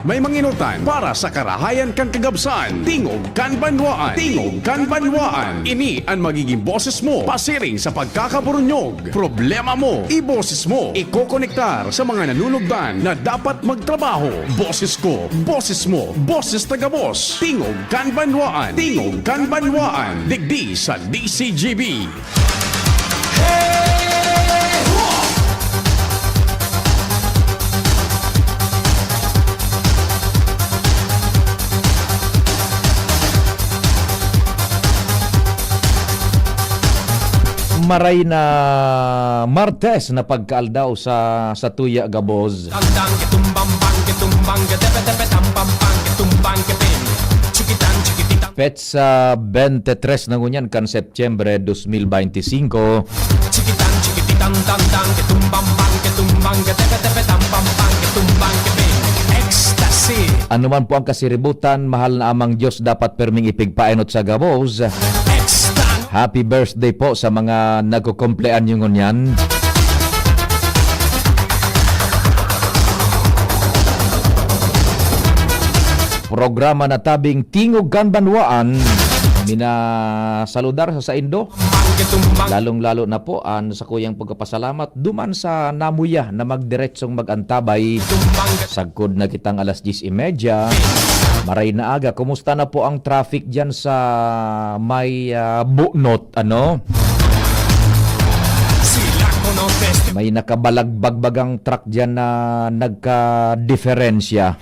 May manginutan para sa karahayan kan kagabsan. Tingog kan banwaan. Tingog kan banwaan. Ini ang magiging boses mo pasiring sa pagkakaburunyog. Problema mo, iboses mo. Ikokonektar sa mga nanunugdan na dapat magtrabaho. Boses ko, boses mo, boses taga-boss. Tingog kan banwaan. Tingog kan banwaan. Digdi sa DCGB. Maray na Martes na pagkaaldaw sa tuya gaboz. Tandang kitumbang kitumbang tepe tepe tampang kitumbang kepin. Chikitan chikitita. Petsa 23 na ngunyan kan September 2025. Chikitan chikititan tandang kitumbang tepe tepe tampang kitumbang kepin. Ecstasy. Ano man po ang kasiributan, mahal na amang Diyos dapat perming ipigpaenot sa gaboz. Ecstasy. Happy birthday po sa mga nagkukumplean nyo ngunyan. Programa na tabing Tingog kan Banwaan, minasaludar sa Indo. Lalong-lalo na po sa kuyang pagkapasalamat duman sa namuya na magdiretsong magantabay. Sagkod na kitang alas 10:30. Maray na aga. Kumusta na po ang traffic dyan sa may bunot? Ano? May nakabalag-bagbagang truck dyan na nagka-diferensya.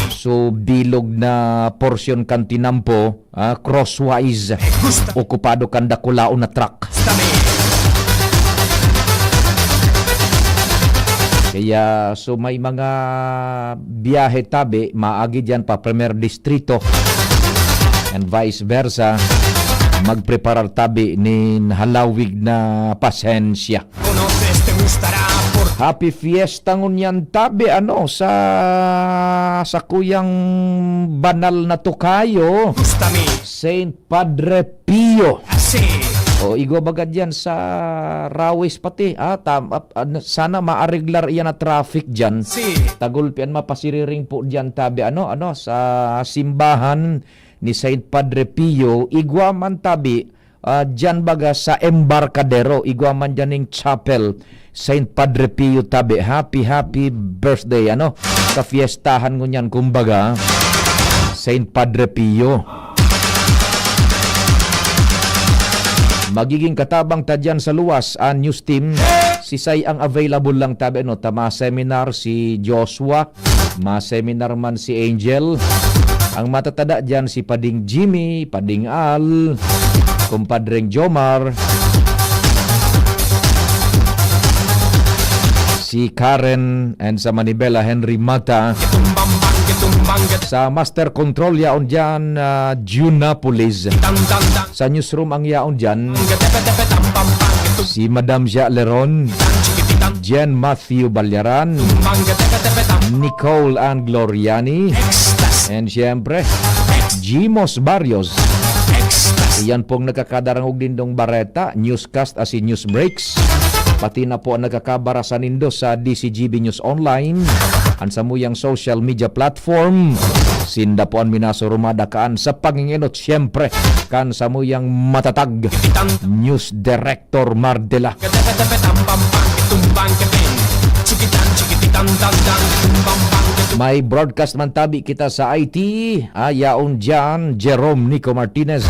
So, bilog na portion kan tinampo, crosswise, okupado kan dakulao na truck. Kaya, so may mga biyahe tabi, maagi dyan pa Premier Distrito and vice versa, magpreparar tabi ni halawig na pasensya. Happy Fiesta ngunyan tabi sa kuyang banal na tukayo, Saint Padre Pio. O igo bagad yan sa Rawis pati. Sana maariglar yan na traffic dyan. Tagulpian mapasiriring po dyan tabi sa simbahan ni Saint Padre Pio. Igwaman tabi dyan baga sa Embarcadero. Igwaman dyan ng chapel Saint Padre Pio tabi. Happy birthday sa fiestahan ngunyan kumbaga Saint Padre Pio. Magiging katabang ta dyan sa luwas ang news team. Sisay ang available lang tabi ma-seminar si Joshua, ma-seminar man si Angel. Ang matatada dyan si Pading Jimmy, Pading Al, kumpadreng Jomar, si Karen, and sa Manibela Henry Mata. Sa Master Control yaon dyan, Junapolis. Sa newsroom ang yaon dyan, si Madam Jia Leron, Jen Matthew Balyaran, Nicole Ann Gloriani, and siyempre, Jimos Barrios. Iyan pong nakakadarangog dindong bareta, newscast as in news breaks. Pati na po ang nakakabara sa nindo sa DCGB News Online, ang samuyang social media platform. Sinda po ang minasurumada kaan sa panginginot, siyempre, kan samuyang matatag News Director Mardela. May broadcast man tabi kita sa IT, yaon dyan, Jerome Nico Martinez.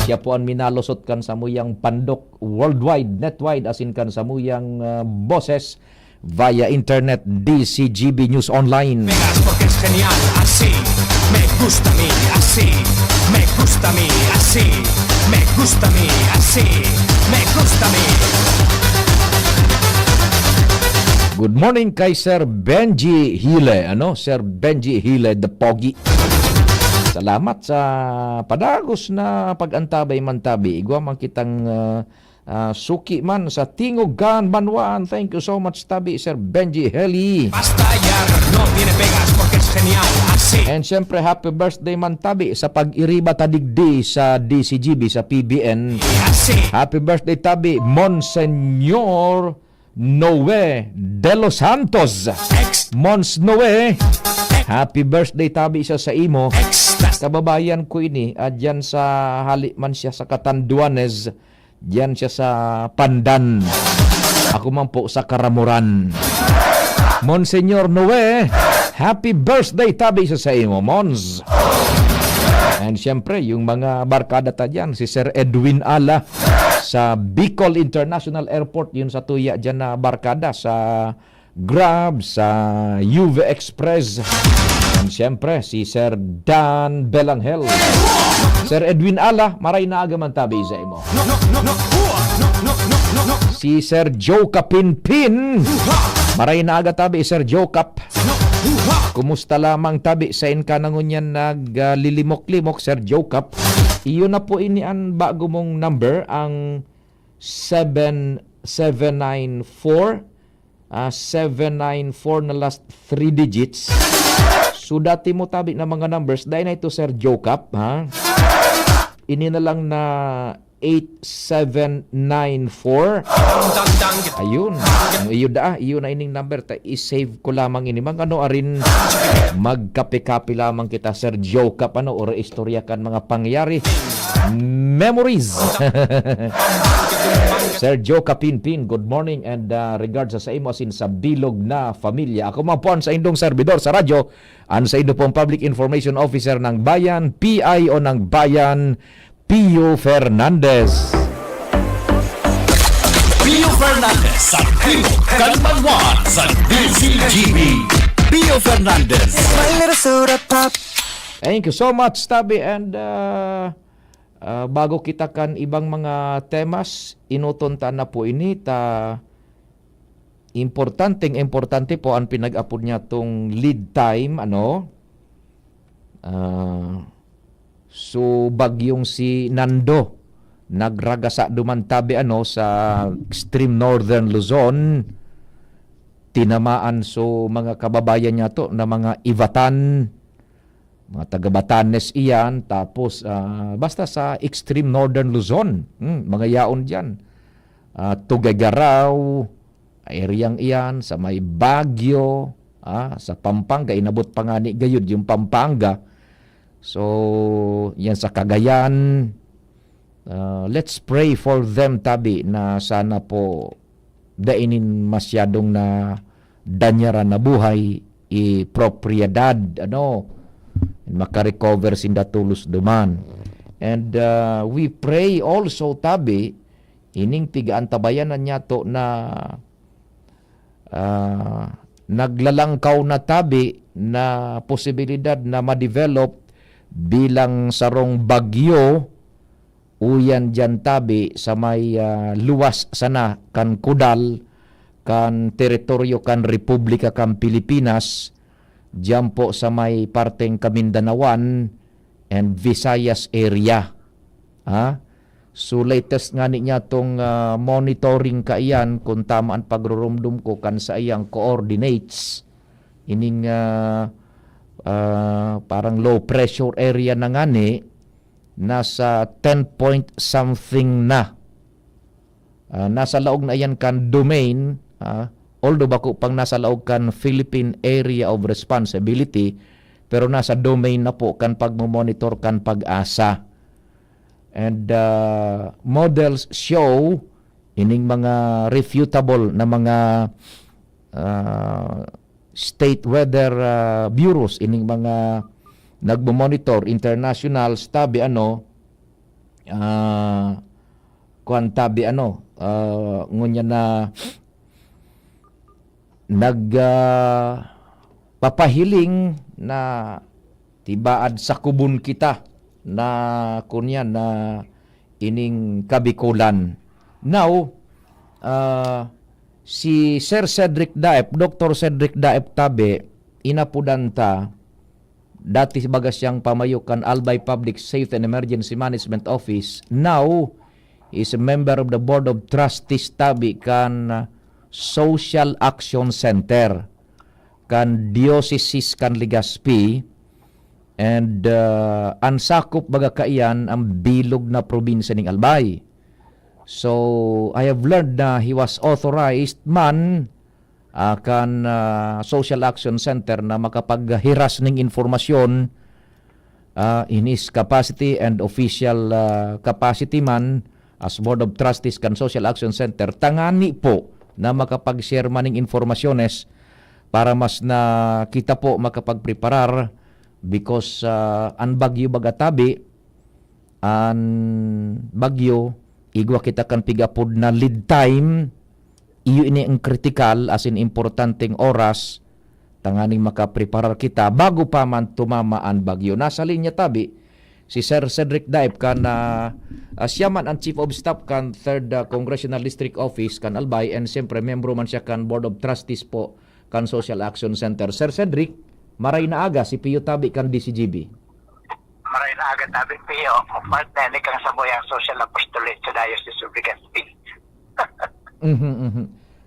Siya po ang minalosot kan samuyang pandok worldwide, netwide, asin kan samuyang boses via internet, DCGB News Online. Porque es genial, así, me gusta a mí, así, me gusta a mí, así, me gusta a mí, así, me gusta a mí. Good morning kay Sir Benji Hile, Sir Benji Hile, the Pogi. Salamat sa padagos na pag-antabay man tabi. Igwa man kitang suki man sa Tingog kan Banwaan. Thank you so much tabi, Sir Benji Heli. Basta ya, no tiene pegas porque es genial, así. And syempre, happy birthday man tabi sa pag-iriba tadigdi sa DCGB, sa PBN. Así. Happy birthday tabi, Monsenor Noe de los Santos. Mons Noe. Happy birthday tabi siya sa imo. Ecstasy. Kababayan ko ini, dyan sa haliman siya sa Catanduanes, dyan siya sa Pandan. Ako man po sa Karamuran. Monsenyor Noe, happy birthday tabi siya sa imo, Mons. And syempre, yung mga barkada ta dyan, si Sir Edwin Ala sa Bicol International Airport, yun sa tuya dyan na barkada sa Grab, sa UV Express. And syempre, si Sir Dan Belanghel. Sir Edwin Ala, maray na agaman tabi sa imo. Si Sir Joe Kapinpin, maray na aga tabi, Sir Joe Kap. Kumusta lamang tabi sa inka nangunyan naglilimok-limok, Sir Joe Kap. Iyon na po ini ang bago mong number, ang 794 na last 3 digits. So dati mo tabi na mga numbers, dahil na ito Sir Joe Kap, ha? Ini na lang na 8794. Ayun. Iyon na ining number. I-save ko lamang ini. Ano arin magkape-kape lamang kita, Sir Joe Kap, ano, o istorya kan mga pangyari. Memories. Sir Joe Kapinpin, good morning and regards sa imo asin sa bilog na familia. Ako man po ang sa indong servidor sa radyo, ang sa indo pong Public Information Officer ng Bayan, PIO ng Bayan, Pio Fernandez. Pio Fernandez sa Timog Kanbanwan sa DCGB. Pio Fernandez. Thank you so much, Tabi. And bago kita kan ibang mga temas, inutunta na po ini importante po ang pinag-apod niya tong lead time, ano? So bagyong si Nando nagragasa dumantabi ano sa extreme northern Luzon, tinamaan so mga kababayan niya to na mga Ivatan, mga taga Batanes iyan, tapos basta sa extreme northern Luzon, mga yaon diyan, Tuguegarao areang iyan, sa may Baguio, sa Pampanga, inabot pa nga ni gayud yung Pampanga. So, yan sa Cagayan. Let's pray for them, Tabi, na sana po dainin masyadong na danyaran na buhay, propriedad, ano, makarecover sinda tulos duman. And we pray also, Tabi, ining tigaan tabayanan niya to na naglalangkaw na, Tabi, na posibilidad na ma-develop bilang sarong bagyo uyan dyan, Tabi, sa may luwas sana kan Kudal, kan teritoryo kan Republika kan Pilipinas, dyan po sa may parteng Kamindanawan and Visayas area. So latest nga niya tong monitoring kaiyan kung tama ang pagrurumdum ko kan sa iyang coordinates ining parang low pressure area na nga ni, nasa 10 point something na. Nasa laog na yan kan domain, although bako pang nasa laog kan Philippine Area of Responsibility, pero nasa domain na po kan pagmomonitor kan Pag-asa. And models show ining mga refutable na mga state weather bureaus, ining mga nagmo-monitor international, Tabi, ano, Tabi, ano, ngunya na papahiling na tibaad sa kubun kita na kunya na ining kabikulan. Now, si Sir Cedric Daep, Dr. Cedric Daep, Tabi, inapudanta dati bagas siyang pamayukan Albay Public Safety and Emergency Management Office. Now, is a member of the Board of Trustees, Tabi, kan Social Action Center, kan Diocese kan Legazpi, and ansakop baga kaiyan ang bilog na probinsya ning Albay. So, I have learned na he was authorized man akan Social Action Center na makapaghiras ning informasyon in his capacity and official capacity man as Board of Trustees kan Social Action Center, tangani po na makapag-share maning informasyones para mas na kita po makapagpreparar because ang bagyo bagatabi, ang bagyo, igwa kita kan pigapod na lead time, iyo ini ang critical as in importanteng oras, tanganing makapreparar kita bago pa man tumama ang bagyo. Nasa linya tabi, si Sir Cedric Daip kan siya man ang Chief of Staff kan 3rd Congressional District Office kan Albay, and siyempre membro man siya kan Board of Trustees po kan Social Action Center. Sir Cedric, maray na aga si Pio Tabi kan DCGB. Maray na agad namin Pio, partner ni kang samuyang social apostolate sa Diocese of Legazpi.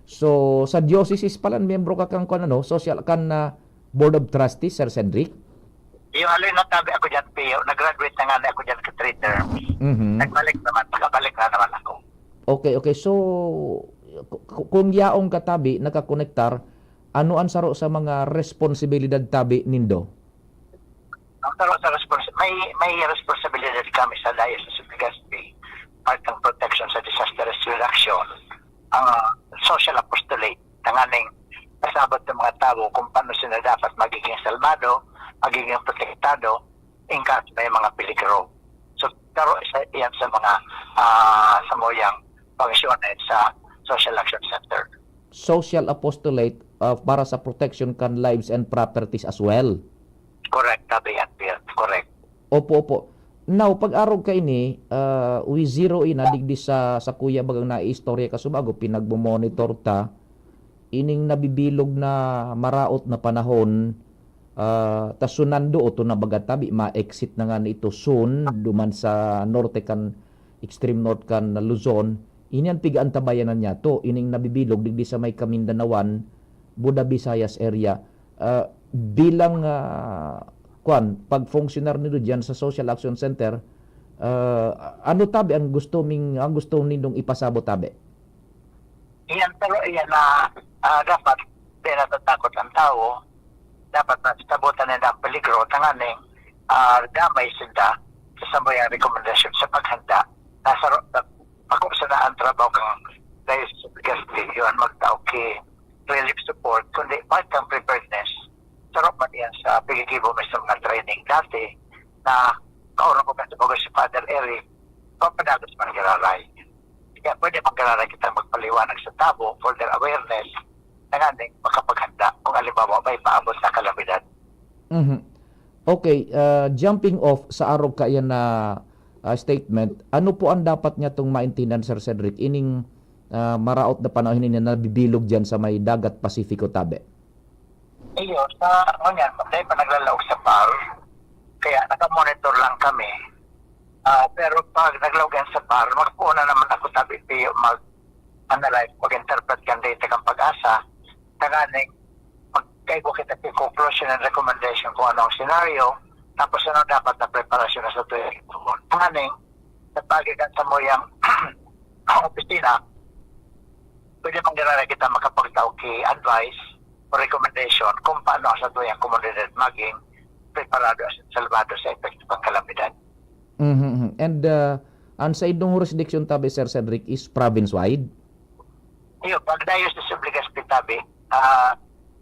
So sa diocese pala miyembro ka kang social kan Board of Trustees, Sir Cedric? Yung alin na tabi ako dyan Pio, nag-graduate na nga ako dyan ka 3 terms. Nagbalik naman, nakabalik na naman ako. Okay. So kung yaong katabi nakakonektar, ano ang saro sa mga responsibilidad tabi nindo? Ang taro sa may responsibilidad kami sa Diocese of Legazpi, part ng protection sa disaster reduction, ang social apostolate, tanganing kasabot ng mga tao kung paano sila dapat magiging salmado, magiging protektado, in case may mga peligro. So, taro yan sa mga samoyang funksyones sa Social Action Center. Social apostolate para sa protection kan lives and properties as well. Correct, tabi yan, Bill. Correct. Opo. Now, pag-arog ka ini, we zero in, digdi sa kuya bagang na-istorya ka subago, pinagmomonitor ta, ining nabibilog na maraot na panahon, tasunando o to na bagatabi, ma-exit na nga ito soon, duman sa norte kan, extreme north kan Luzon, inian pigaan tabayanan niya to, ining nabibilog, digdi sa may Kamindanawan, Buda Visayas area, bilang pag functionar nito diyan sa Social Action Center, ano tabi ang gusto nindong ipasabot tabi? Iyan, pero iyan na dapat di natatakot ang tao, dapat nasabutan nila ang peligro, tanganing damay sila sa sambayang rekomendasyon sa paghanda. Ako sa ang trabaho kang Diocese of Legazpi, yun magtao ki relief support, kundi part ng preparedness. Sarap man yan sa pigigibo may sa mga training dati na kaurang ko sa bago si Father Eric, papadalos man gararay. Kaya pwede magkararay kita magpaliwanag sa tabo for their awareness na nga makapaghanda kung alimbawa may paabot na kalamidad. Okay, jumping off sa araw ka yan na statement, ano po ang dapat niya itong maintindihan, Sir Cedric, ining maraot na panahon na nabibilog dyan sa may dagat Pasifiko tabi? Iyo, sa ganyan, dahil pa naglalaog sa PAR, kaya nakamonitor lang kami. Pero pag naglawgan sa PAR, magpuuna naman ako tabi mag-analyze, mag-interpret kang data kang pag-asa, taganing magkaigo kita kay conclusion and recommendation kung anong scenario, tapos ano dapat na preparasyon na sa tuwing. Taganing, napagigan sa moyang opisina, pwede pang ginara kita makapagtao kay advice o recommendation kung paano sa tuyang komunidad maging preparado at salvado sa epekto ng kalamidad. And ang sa idong jurisdiction tabi, Sir Cedric, is province-wide? Iyo, pag Diocese of Legazpi tabi,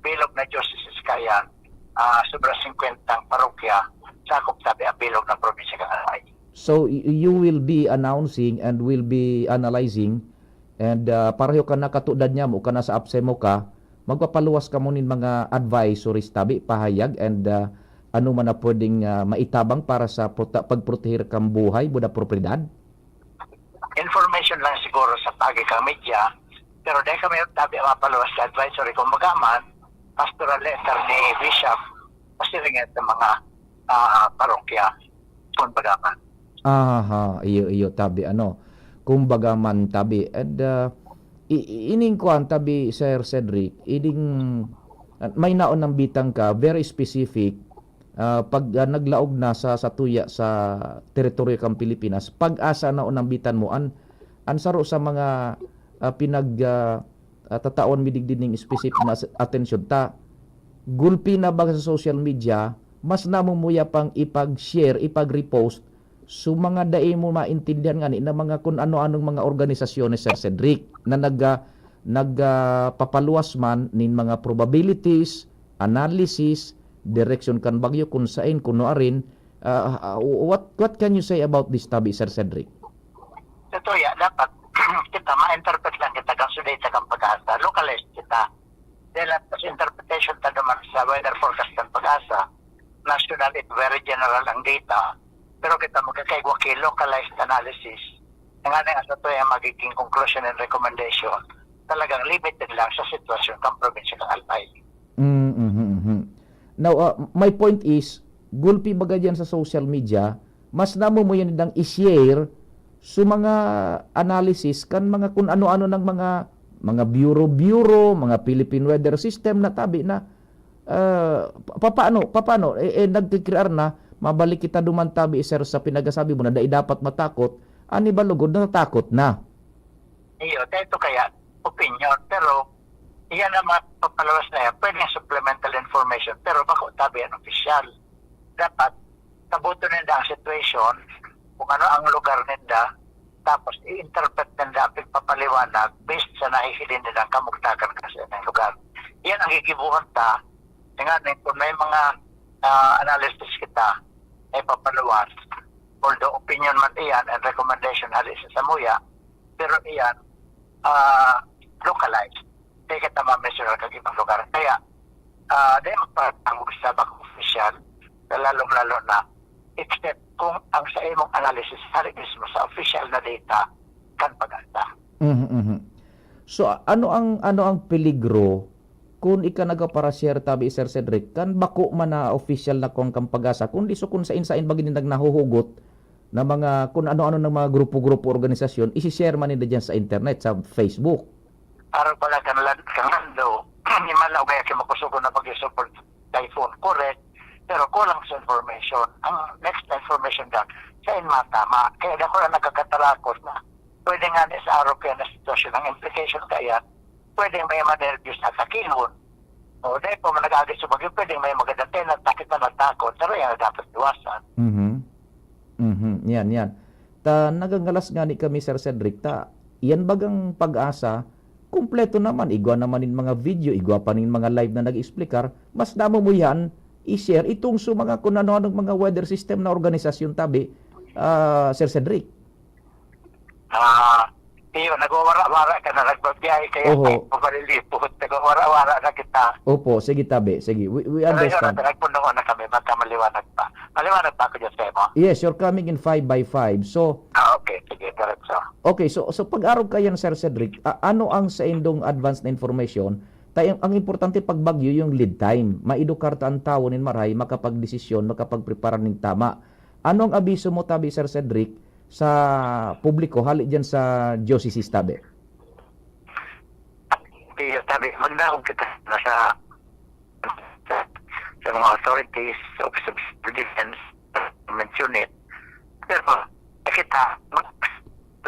bilog na diocese kaya sobra 50 parokya, sakop tabi ang bilog ng probinsya ng Albay. So you will be announcing and will be analyzing, and pareho ka nakatudad niya mo, ka na sa apse mo ka, magpapaluwas ka mo nin mga advisories tabi, pahayag, and ano man na pwedeng maitabang para sa pagprotehir kang buhay, buda propriedad? Information lang siguro sa pagi kang media, pero dahil kami tabi mapaluwas sa advisory kung magaman, pastoral letter ni Bishop, pasiringan sa mga parokya kung bagaman. Iyo tabi, kumbaga man tabi. And ining kuan tabi, Sir Cedric, may naon ng bitang ka, very specific, pag naglaog na sa tuya sa teritoryo kang Pilipinas, pag-asa naon ng bitan mo, an saro sa mga tatawan mi digdining specific na atensyon ta gulpi na ba sa social media mas namumuya pang ipag-share, ipag-repost so mga dai mo maintindihan nga ni na mga kung ano-anong mga organisasyon ni Sir Cedric na nagpapaluwas man nin mga probabilities, analysis, direction kan bagyo kung sain kuno arin. What can you say about this tabi, Sir Cedric? Ito ya, dapat kita ma-interpret lang kita kang suday kang pag-asa. Localize kita. Dahil sa interpretation ta naman sa weather forecast ng pag-asa, national it very general ang data, pero kita magkakaigwa kay localized analysis. Nga nga sa ito yung magiging conclusion and recommendation, talagang limited lang sa sitwasyon ng probinsya ng Albay. Now, my point is, gulpi baga dyan sa social media, mas namo mo yan dang i-share sa mga analysis kan mga kung ano-ano ng mga bureau, mga Philippine Weather System na tabi na paano nagkikrear na mabalik kita duman tabi sir sa pinagasabi mo na dapat matakot ani ba lugod na takot na. Iyo, ito kaya opinion, pero iyan na mapapalawas na yan, pwedeng supplemental information, pero bako tabi ang official. Dapat tabuto nila ang situation, kung ano ang lugar nila, tapos i-interpret nila ang pagpapaliwanag based sa nahihilin nila ang kamugtakan kasi ng lugar. Iyan ang gigibuhan ta, kung may mga analysis kita, ay papaluwas, although opinion man iyan and recommendation halis sa Samuya, pero iyan localized. Kaya kita ma-measure kag ibang lugar. Kaya, dahil magpatangog sa baka official, lalong-lalo na, except kung ang sa imong analysis hari mismo sa official na data kan pag-asa. So ano ang peligro kung ika nagapara-share tabi Sir Cedric kan bako man na official na kung kang pag-asa kundi so kung sa insain bagin nahuhugot na mga kung ano-ano ng mga grupo-grupo organisasyon isi-share man nila dyan sa internet sa Facebook. Aron pala kanando ni malaw kaya makusugo na pag-support typhoon, correct, pero kulang sa information. Ang next information lang sa matama, kaya ako na nagkakatalakot na pwede nga sa araw kaya na sitwasyon ang implication kaya pwedeng may ma-nervous at takihon. O dahil po managagay sa bagyo, pwedeng may magadante na takit na natakot, pero yan dapat iwasan. Yan. Nagangalas nga ni kami Sir Cedric, yan bagang pag-asa, kumpleto naman, igwa naman in mga video, igwa pa nin mga live na nag-explikar, mas damo mo yan, i-share itong sa mga kung ano-anong mga weather system na organisasyon tabi, Sir Cedric. Iyo, nagwawara-wara ka na nagbabiyahe kaya Oho. Pamalilipot, nagwawara-wara na kita. Opo, sige tabi, sige, we understand. Pero yun, nagpunong na kami, maliwanag pa. Maliwanag pa ako dyan sa mo. Yes, you're coming in 5x5, so Okay, sige, diretso. okay, so pag-araw kayan Sir Cedric, ano ang sa indong advanced na information? Ang importante pag bagyo yung lead time. Maedukar ta ang tao nin maray, makapagdesisyon, makapagprepara ning tama. Anong abiso mo tabi Sir Cedric sa publiko hali dyan sa diocese tabi? Iyo, tabi, magdahog kita na sa mga authorities, Office of Defense, mention it. Pero, kita,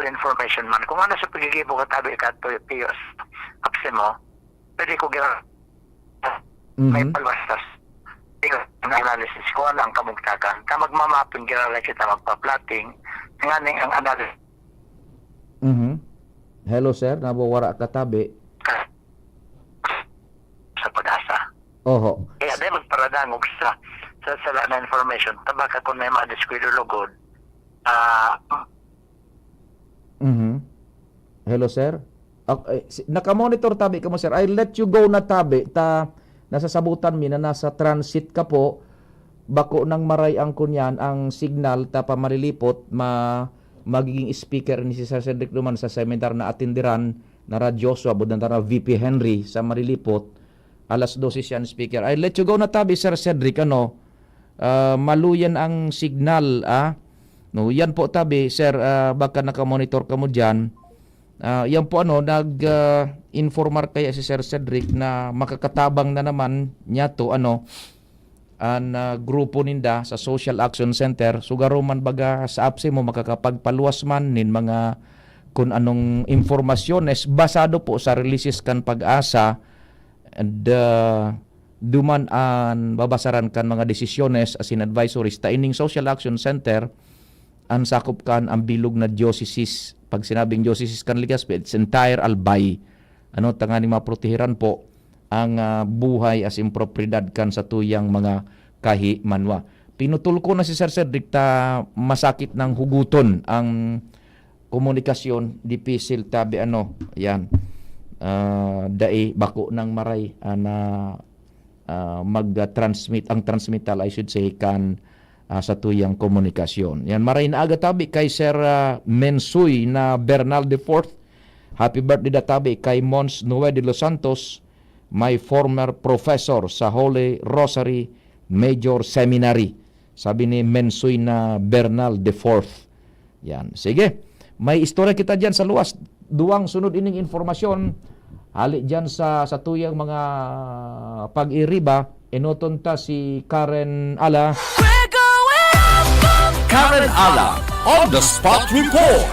information man. Kung ano sa pagigibo ka tabi ka to Piyos, apse mo, pwede ko gina may palwastas. Tingnan ang analysis ko lang kamugtakan. Magmamapin ginala kita magpa-plotting. Nganing ang analysis. Hello sir, nabawara ka tabi. Sa pag-asa. Oho. Kaya dahil magparadangog sa na information, tabaka kung may mga diskwilulugod, Hello sir. Naka-monitor tabi ka mo sir. I'll let you go na tabi. Nasasabutan mi na nasa transit ka po. Bako nang maray ang kunyan ang signal ta pa marilipot magiging speaker ni si Sir Cedric Duman sa seminar na atindiran na radyoso abot na VP Henry sa marilipot. Alas 12 siya ang speaker. I'll let you go na tabi Sir Cedric maluyan ang signal no yan po tabi sir baka naka-monitor ka mo diyan. Yan po nag-informar kaya si Sir Cedric na makakatabang na naman niya to ang grupo ninda sa Social Action Center. Sugaro man baga sa apse mo makakapagpaluwas man nin mga kung anong informasyones basado po sa releases kan Pag-asa and duman an babasaran kan mga desisyones as in advisories ta ining Social Action Center ang sakop kan ang bilog na diocese. Pag sinabing diocese kan Legazpi, it's entire Albay. Tanganing maprotehiran po ang buhay as in propriedad kan sa tuyang mga kahimanwa. Pinutul ko na si Sir Cedric ta masakit ng huguton ang komunikasyon, dipisil tabi yan. Dai bako ng maray na mag-transmit, ang transmittal I should say kan sa tuyang komunikasyon. Yan, maray na aga tabi kay Sir Mensuy na Bernal IV. Happy birthday da tabi kay Mons Noe de los Santos, my former professor sa Holy Rosary Major Seminary. Sabi ni Mensuy na Bernal IV. Yan, sige. May istorya kita dyan sa luwas. Duwang sunod ining informasyon. Hali dyan sa tuyang mga pag-iriba. Inoton ta si Karen Ala. Karen Ala on the spot report.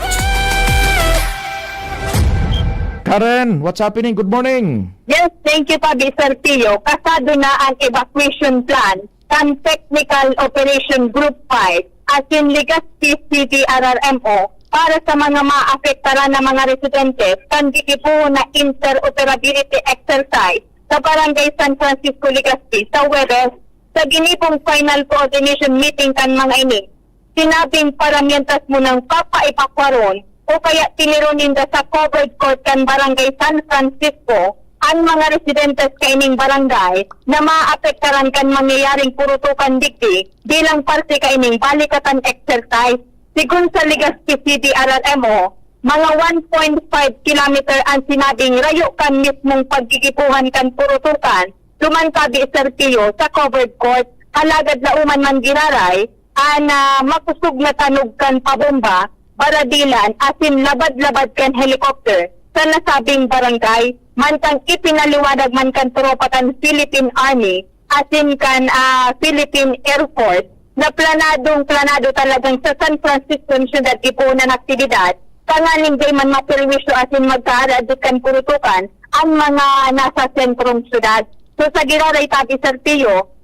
Karen, what's happening? Good morning. Yes, thank you pa, Sir Tio. Kasado na ang evacuation plan ng Technical Operation Group 5 as in Legazpi City RRMO para sa mga maapektaran na mga residente kanditi po na interoperability exercise sa Barangay San Francisco, Legazpi sa Webes sa ginipong final coordination meeting kan mga ini. Sinabing paramientas mo ng papaipakwaron o kaya tinironin da sa covered court kan Barangay San Francisco ang mga residentes kaining barangay na maapektaran kan mangyayaring purutukan digdi bilang parte kaining balikatan exercise. Sigun sa Legazpi City RRMO, mga 1.5 kilometer ang sinabing rayo kan mismong pagkikipuhan kan purutukan, lumantabi Sir Tio sa covered court, halagad na uman man giraray, makusog na tanog kan pabomba, baradilan, asin labad-labad kan helicopter sa nasabing barangay, mantang ipinaliwanag man kan tropatan Philippine Army, asin kan Philippine Air Force, na planado talagang sa San Francisco syudad ipunan aktibidad, kangaling day man maperwisyo asin magkaarad kan purutukan ang mga nasa sentrong syudad. So sa giraray tabi Sir Tio,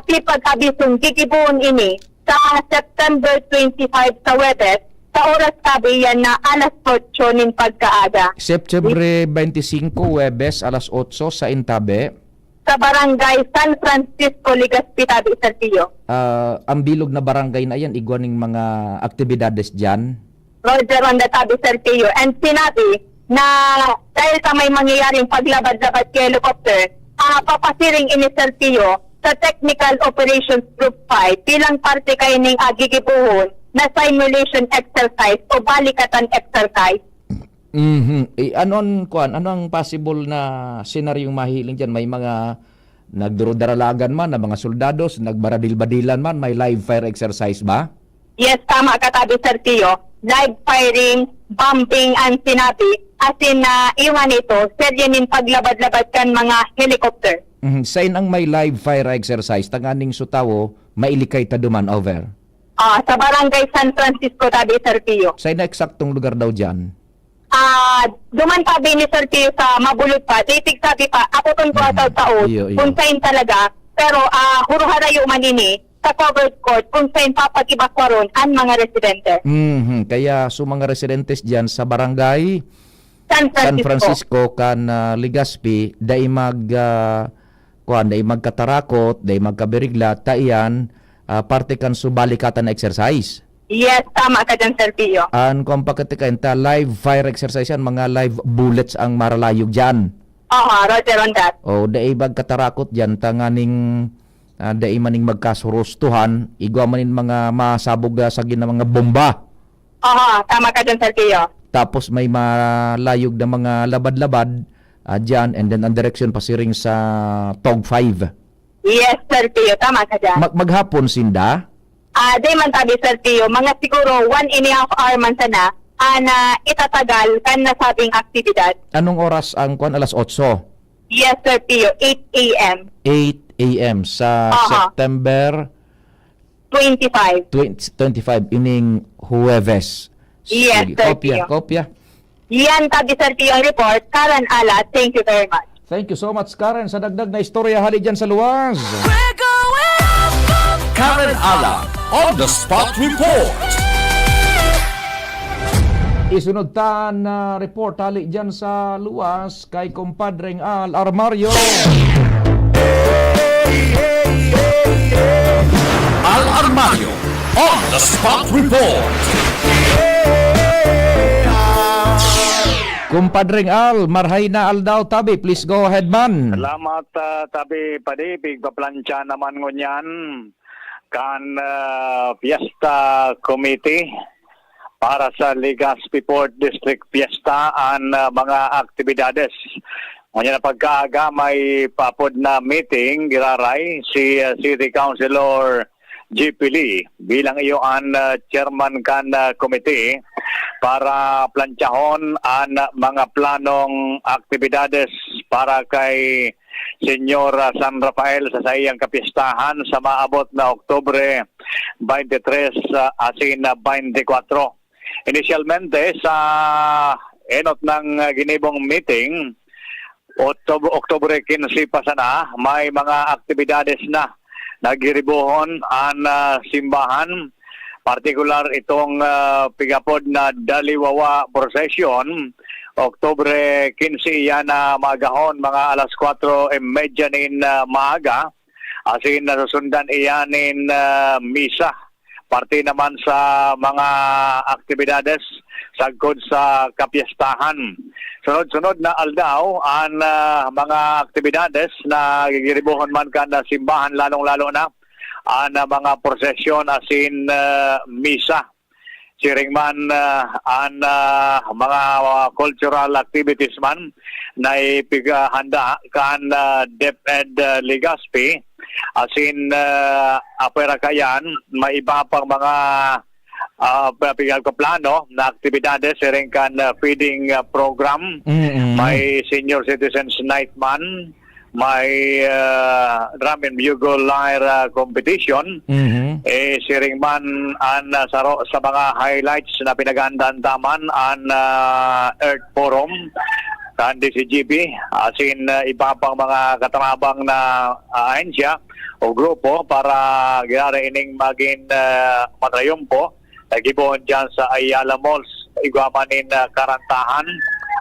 pipag-abisong gigibuon ini sa September 25 sa Webes, sa oras tabi yan na alas 8 nin pagkaaga. September 25, Webes, alas 8 sa Intabe. Sa Barangay San Francisco, Legazpi tabi Sir Tio. Ang bilog na barangay na yan, igwaning mga aktibidades dyan. Roger on the tabi Sir Tio. And sinabi na dahil sa may mangyayaring paglabad-labad kay helicopter, papasiring ini Sir Tio sa Technical Operations Group 5 bilang parte kayo ng gigibuhon na simulation exercise o balikatan exercise. Ano ang possible na senaryong mahiling dyan? May mga nagduro-daralagan man, na mga soldados, nagbaradil-badilan man, may live fire exercise ba? Yes, tama katabi Sir Tio. Live firing, bombing ang sinabi. As in, iwan ito, seryanin paglabad-labad kan mga helicopter. Sain ang may live fire exercise, tanganing sutawo, mailikay ta duman, over. Sa Barangay San Francisco tabi Sir Tio. Sain na eksaktong lugar daw dyan? Duman tabi ni Sir Tio sa Mabulot pa. Dating sabi pa, ako tong tao, Iyo. kung saan talaga. Pero huruharayo man ini sa covered court kung saan papag-ibakwaron ang mga residente. Kaya mga residentes dyan sa barangay San San Francisco. Francisco kan Legazpi, dai magkatarakot, dai magkabirigla, taiyan, parte kan subalikatan na exercise. Yes, tama ka dyan Sir Tio. An kung pakatikain live fire exercise yan, mga live bullets ang maralayog dyan. Roger on that. O dai magkatarakot dyan, tanganing dai maning magkasurustuhan, igwa manin mga masabog sa mga bomba. Tama ka dyan Sir Tio. Tapos may malayog na mga labad-labad dyan, and then ang direction pasiring sa TOG 5. Yes Sir Tio, tama ka dyan. Maghapon sinda? Day man tabi Sir Tio, mga siguro 1.5 hour man sana na itatagal kan nasabing aktibidad. Anong oras ang alas 8? Yes Sir Tio, 8 a.m. 8 a.m. sa September 25. 25 ining Huwebes. Yes, Sige, Sir kopya, Tio. kopya. Yan tabi Sir Pio ang report. Karen Alat, thank you very much. Thank you so much, Karen, sa dagdag na istorya hali dyan sa luwas. Karen Ala on the spot report. Isunod ta na report hali dyan sa luwas kay kumpadreng Al Armario. Al Armario on the spot report. Kumpadreng Al, marhay na Al daw tabi. Please go ahead, man. Salamat tabi padi pigpaplansya naman ngunyan kan Fiesta Committee para sa Legazpi Port District Fiesta ang mga aktibidades. Ngunyan na pagkaaga may papod na meeting giraray si City Councilor GP Lee bilang iyoan chairman kan committee para planchahon ang mga planong aktibidades para kay Senyor San Rafael sa sayang kapistahan sa maabot na Oktubre 23 asin 24. Initialmente sa enot ng ginibong meeting Oktubre 15 pa sana may mga aktibidades na nagiribuhon ang simbahan, partikular itong pigapod na Daliwawa Procession, Oktubre 15 yan na magahon mga alas 4:30 nin maaga, asin nasusundan iyanin misa. Parte naman sa mga aktibidades sagkod sa kapiestahan. Sunod-sunod na aldaw ang mga aktibidades na gigiribuhon man ka na simbahan lalong-lalo na ang mga prosesyon asin misa. Siring man ang mga cultural activities man na ipigahanda kan DepEd Legazpi asin apera kayan may iba pang mga pigal ko plano na aktibidades siring kan feeding program, may senior citizens night man, may drum and bugle lyre competition, siring man an sa mga highlights na pinagandaan taman an Earth Forum kan DCGP asin iba pang mga katarabang na ahensya o grupo para ginara ining maging matrayumpo nagibon dyan sa Ayala Malls igwamanin karantahan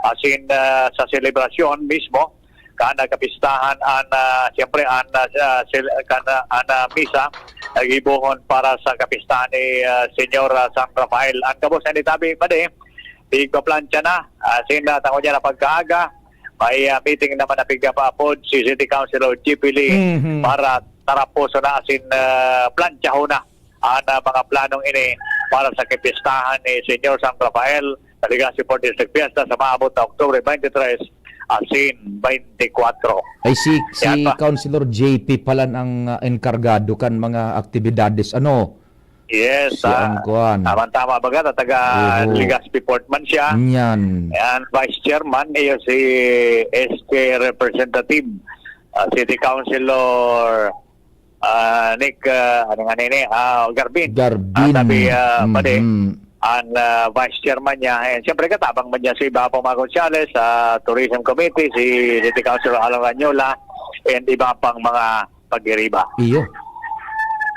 asin sa selebrasyon mismo kana kapistahan an siyempre an misa nagibuhon para sa kapistahan ni Senyor San Rafael. Ang kabos na nitabi pa pigpaplansya na asin tango niya na pagkaaga may meeting naman na pigpapapod si City Councilor GP Lee para taraposo na asin plansyaho na ang mga planong ini para sa kapistahan ni Senyor San Rafael sa Legazpi Port District Fiesta sa maabot na Oktubre 23 asin 24. Ay si Councilor JP pala ang enkargado kan mga aktibidades. Ano? Yes, Si Angkuan. tama baga taga Legazpi Port man siya. Yan. And Vice Chairman iyo si SK Representative City Councilor Nick Garbin. Tabi pade ang Vice Chairman niya. And siyempre katabang man niya si iba pang mga konsyales sa Tourism Committee, si City Councilor Alan Ranyola, and iba pang mga pag-iriba. Iyo.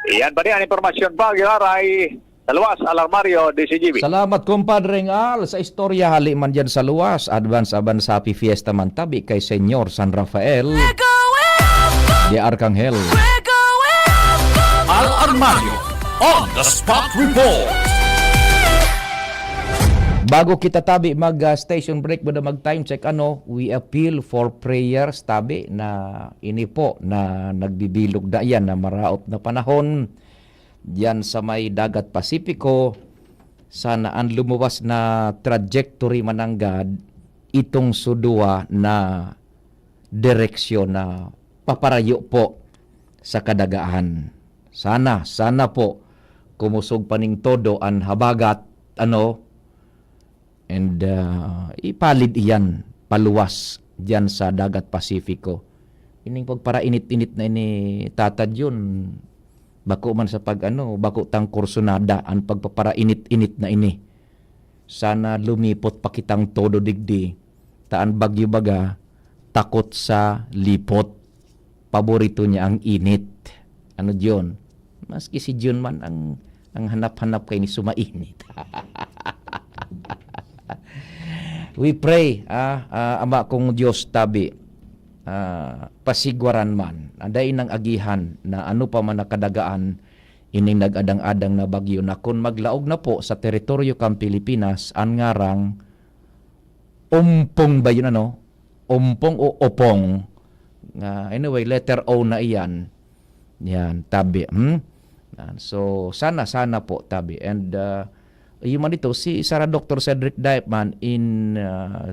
Iyan pa rin ang informasyon pa, Giraray, sa luwas, Alarmario, DCGB. Salamat kumpadreng Al sa istorya hali man dyan sa luwas. Advance Aban sa Happy Fiesta man tabi kay Senyor San Rafael de Arcangel. Al Armario on the spot report. Bago kita tabi mag-station break, bada mag-time check, we appeal for prayers tabi na ini po na nagbibilog da yan na maraot na panahon diyan sa may dagat Pasipiko. Sana ang lumuwas na trajectory mananggad itong sudua na direksyon na paparayo po sa kadagaan. Sana po kumusog paning todo ang habagat and ipalid iyan paluwas diyan sa dagat Pasifiko. Ining pagparainit-init na ini tatad yun. Bako man sa bako tang kursunada ang pagpaparainit-init na ini. sana lumipot pa kitang todo digdi. Taan bagyo baga, takot sa lipot. Paborito niya ang init. Ano John? Maski si John man ang hanap-hanap kay ni sumainit. We pray, Ama kong Diyos tabi, pasigwaran man, anday ng agihan na ano pa man nakadagaan ining nag-adang-adang na bagyo na kung maglaog na po sa teritoryo kang Pilipinas, ang ngarang umpong ba yun ano? Umpong o opong? Anyway, letter O na iyan. Yan, tabi. So, sana po, tabi. And yung man dito, si Sarah Dr. Cedric Diapman in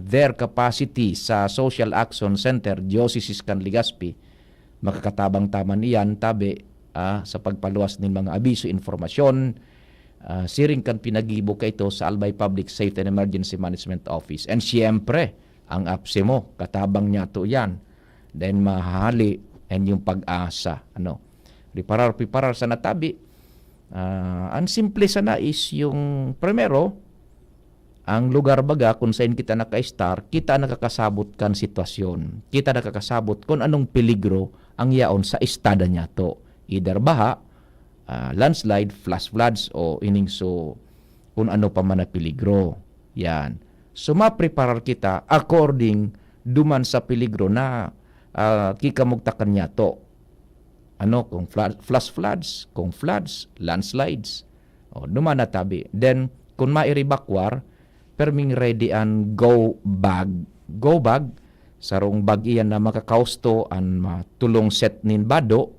their capacity sa Social Action Center, Diocese kan Legazpi, makakatabang taman iyan, tabi, sa pagpaluwas ng mga abiso, informasyon, siring kan pinagibo ka ito sa Albay Public Safety and Emergency Management Office. And siyempre, ang APSE mo, katabang niya to yan. Then mahali, and yung pag-asa. Riparar sa natabi. Ang simple sana is yung primero, ang lugar baga kung saan kita naka-star, kita nakakasabot kan sitwasyon. Kita nakakasabot kung anong peligro ang yaon sa estada niya to. Either baha, landslide, flash floods, o iningso kung ano pa man na peligro. Yan. So mapreparar kita according duman sa peligro na kikamugtakan niya to. Kung flash floods, kung floods, landslides, duman na tabi. Then, kung mairibakwar, perming ready an go bag. Go bag, sarong bag iyan na makakausto an matulong set nin bado,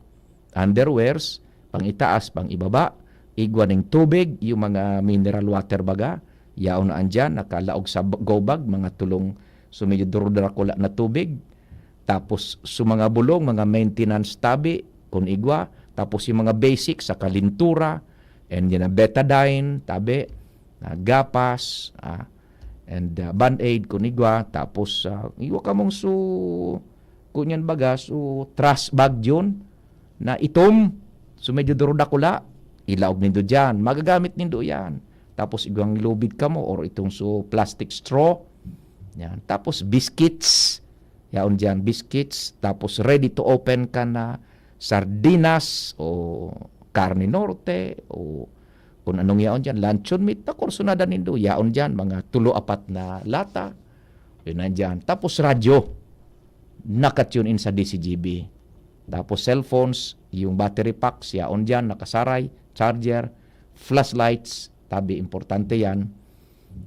underwears, pang itaas, pang ibaba, igwa ng tubig, yung mga mineral water baga, yaon na andyan, nakalaog sa go bag, mga tulong medyo duro-drakula na tubig, tapos sa mga bulong, mga maintenance tabi, kung igwa, tapos yung mga basic sa kalintura, and yan na betadine, tabi, gapas, and band-aid, kung igwa, tapos igwa ka mong kunyan baga, trash bag yun, na itom, medyo duro-dakula, ilaog nindo dyan, magagamit nindo yan. Tapos igwang lubid ka mo, or itong plastic straw, yan. Tapos biscuits, yaon dyan, biscuits, tapos ready to open ka na sardinas, o carne norte, o kung anong yaon dyan, luncheon meat, na kursunada nindo, yaon dyan, mga 3-4 na lata, yun na dyan. Tapos radyo, nakatune in sa DCGB. Tapos cellphones, yung battery packs, yaon dyan, nakasaray, charger, flashlights, tabi, importante yan.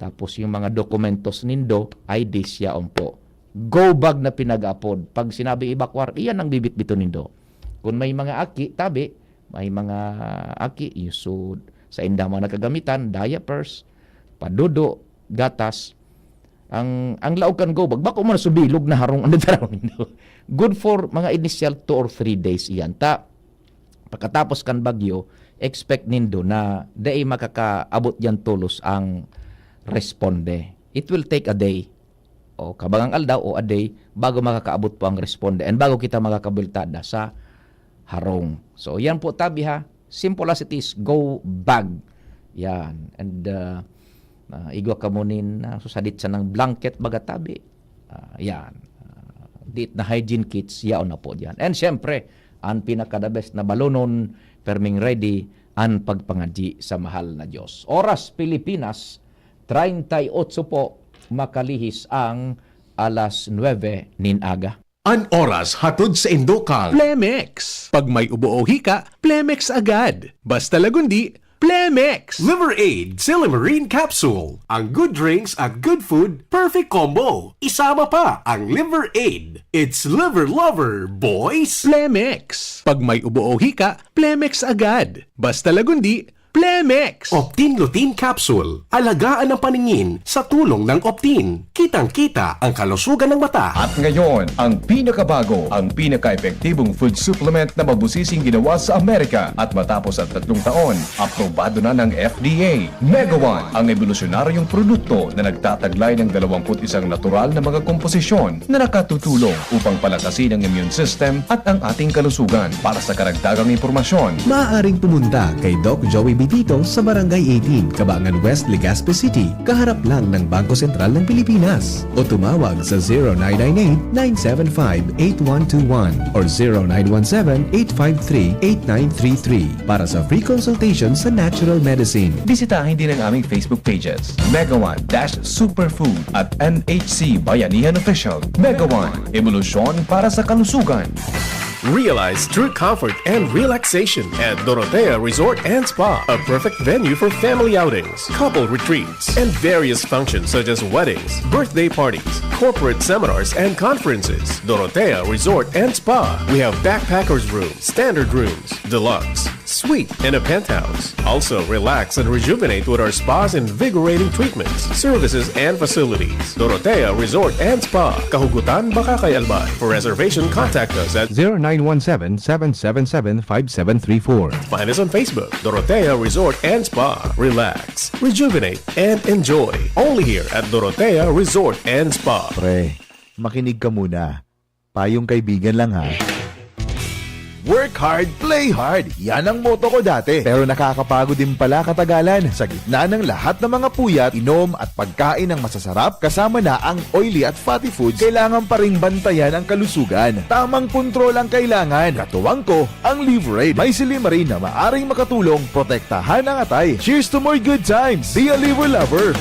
Tapos yung mga dokumentos nindo, IDs, yaon po. Go bag na pinag-apod. Pag sinabi ibakwar, iyan ang bibit-bito nindo. Kung may mga aki, tabi, may mga aki, yung sa inda mga nakagamitan, diapers, padudo, gatas, ang laog kan go bag, bako mo na subilog na harong ano taraw nindo. Good for mga initial 2 or 3 days iyan. Pagkatapos kan bagyo, expect nindo na day makakaabot yan tulos ang responde. It will take a day. O kabangang aldaw o a day bago makakaabot po ang responde and bago kita makakabultada sa harong. So yan po tabi ha. Simple as it is. Go bag. Yan. And igwa ka mo nin susadit sa ng blanket baga tabi. Yan. Dit na hygiene kits, yaon na po diyan. And syempre, ang pinaka-the best na balonon, perming ready, ang pagpangadji sa mahal na Diyos. Oras Pilipinas, 38 po, makalihis ang alas 9 nin aga. An oras hatod sa Indokal. Plemex. Pag may ubo o hika, Plemex agad. Basta lagundi, Plemex. Liver Aid Silimarine Capsule. Ang good drinks at good food, perfect combo. Isama pa ang Liver Aid. It's liver lover, boys. Plemex. Pag may ubo o hika, Plemex agad. Basta lagundi, Plemex. Optin Lutein Capsule. Alagaan ang paningin sa tulong ng Optin. Kitang-kita ang kalusugan ng mata. At ngayon, ang pinakabago, ang pinaka-epektibong food supplement na mabusising ginawa sa Amerika at matapos at 3 taon, aprobado na ng FDA. Mega One, ang evolusyonaryong produkto na nagtataglay ng 21 natural na mga komposisyon na nakatutulong upang palakasin ang immune system at ang ating kalusugan. Para sa karagdagang impormasyon, maaaring pumunta kay Doc Joey Bitito ito sa Barangay 18, Cabangan West, Legazpi City, kaharap lang ng Bangko Sentral ng Pilipinas. O tumawag sa 0998-975-8121 or 0917-853-8933 para sa free consultation sa natural medicine. Bisitahin din ang aming Facebook pages, Mega One Superfood at NHC Bayanihan Official. Mega One, ebolusyon para sa kalusugan. Realize true comfort and relaxation at Dorotea Resort and Spa, a perfect venue for family outings, couple retreats, and various functions such as weddings, birthday parties, corporate seminars, and conferences. Dorotea Resort and Spa. We have backpackers rooms, standard rooms, deluxe, suite, and a penthouse. Also, relax and rejuvenate with our spa's invigorating treatments, services, and facilities. Dorotea Resort and Spa, Kahugutan, Bakakay, Albay. For reservation, contact us at 0917-777-5734. Find us on Facebook, Dorotea Resort and Spa. Relax, rejuvenate, and enjoy. Only here at Dorotea Resort and Spa. Pre, makinig ka muna. Payong kaibigan lang ha. Work hard, play hard. Yan ang motto ko dati. Pero nakakapagod din pala katagalan. Sa gitna ng lahat ng mga puyat, inom at pagkain ng masasarap, kasama na ang oily at fatty foods, kailangan pa ring bantayan ang kalusugan. Tamang kontrol ang kailangan. Katuwang ko, ang Liverade. May silimarin na maaring makatulong protektahan ang atay. Cheers to more good times. Be a liver lover.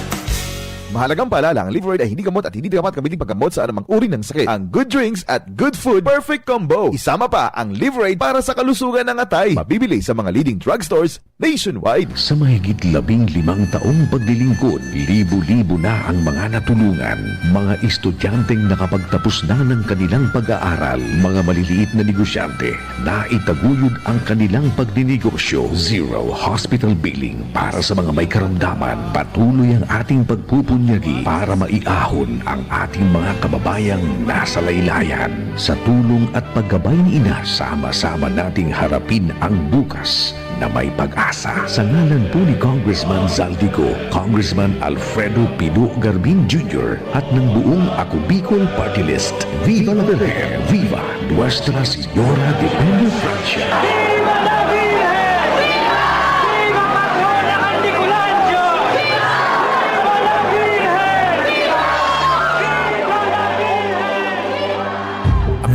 Mahalagang paalala, ang Liverade ay hindi gamot at hindi dapat kamiting paggamot sa anumang uri ng sakit. Ang good drinks at good food, perfect combo. Isama pa ang Liverade para sa kalusugan ng atay. Mabibili sa mga leading drugstores nationwide. Sa mahigit 15 taong paglilingkod, libo-libo na ang mga natulungan. Mga estudyanteng nakapagtapos na ng kanilang pag-aaral. Mga maliliit na negosyante na itaguyod ang kanilang pagninegosyo. Zero hospital billing para sa mga may karamdaman. Patuloy ang ating pagpupunyagi para maiahon ang ating mga kababayang nasa laylayan. Sa tulong at paggabay ni Ina, sama-sama nating harapin ang bukas na may pag-asa. Sa ngalan po ni Congressman Zaldico, Congressman Alfredo Pido Garbin Jr. at ng buong Ako Bicol Party List, Viva la Virgen! Viva Nuestra Señora de Pedro Francia!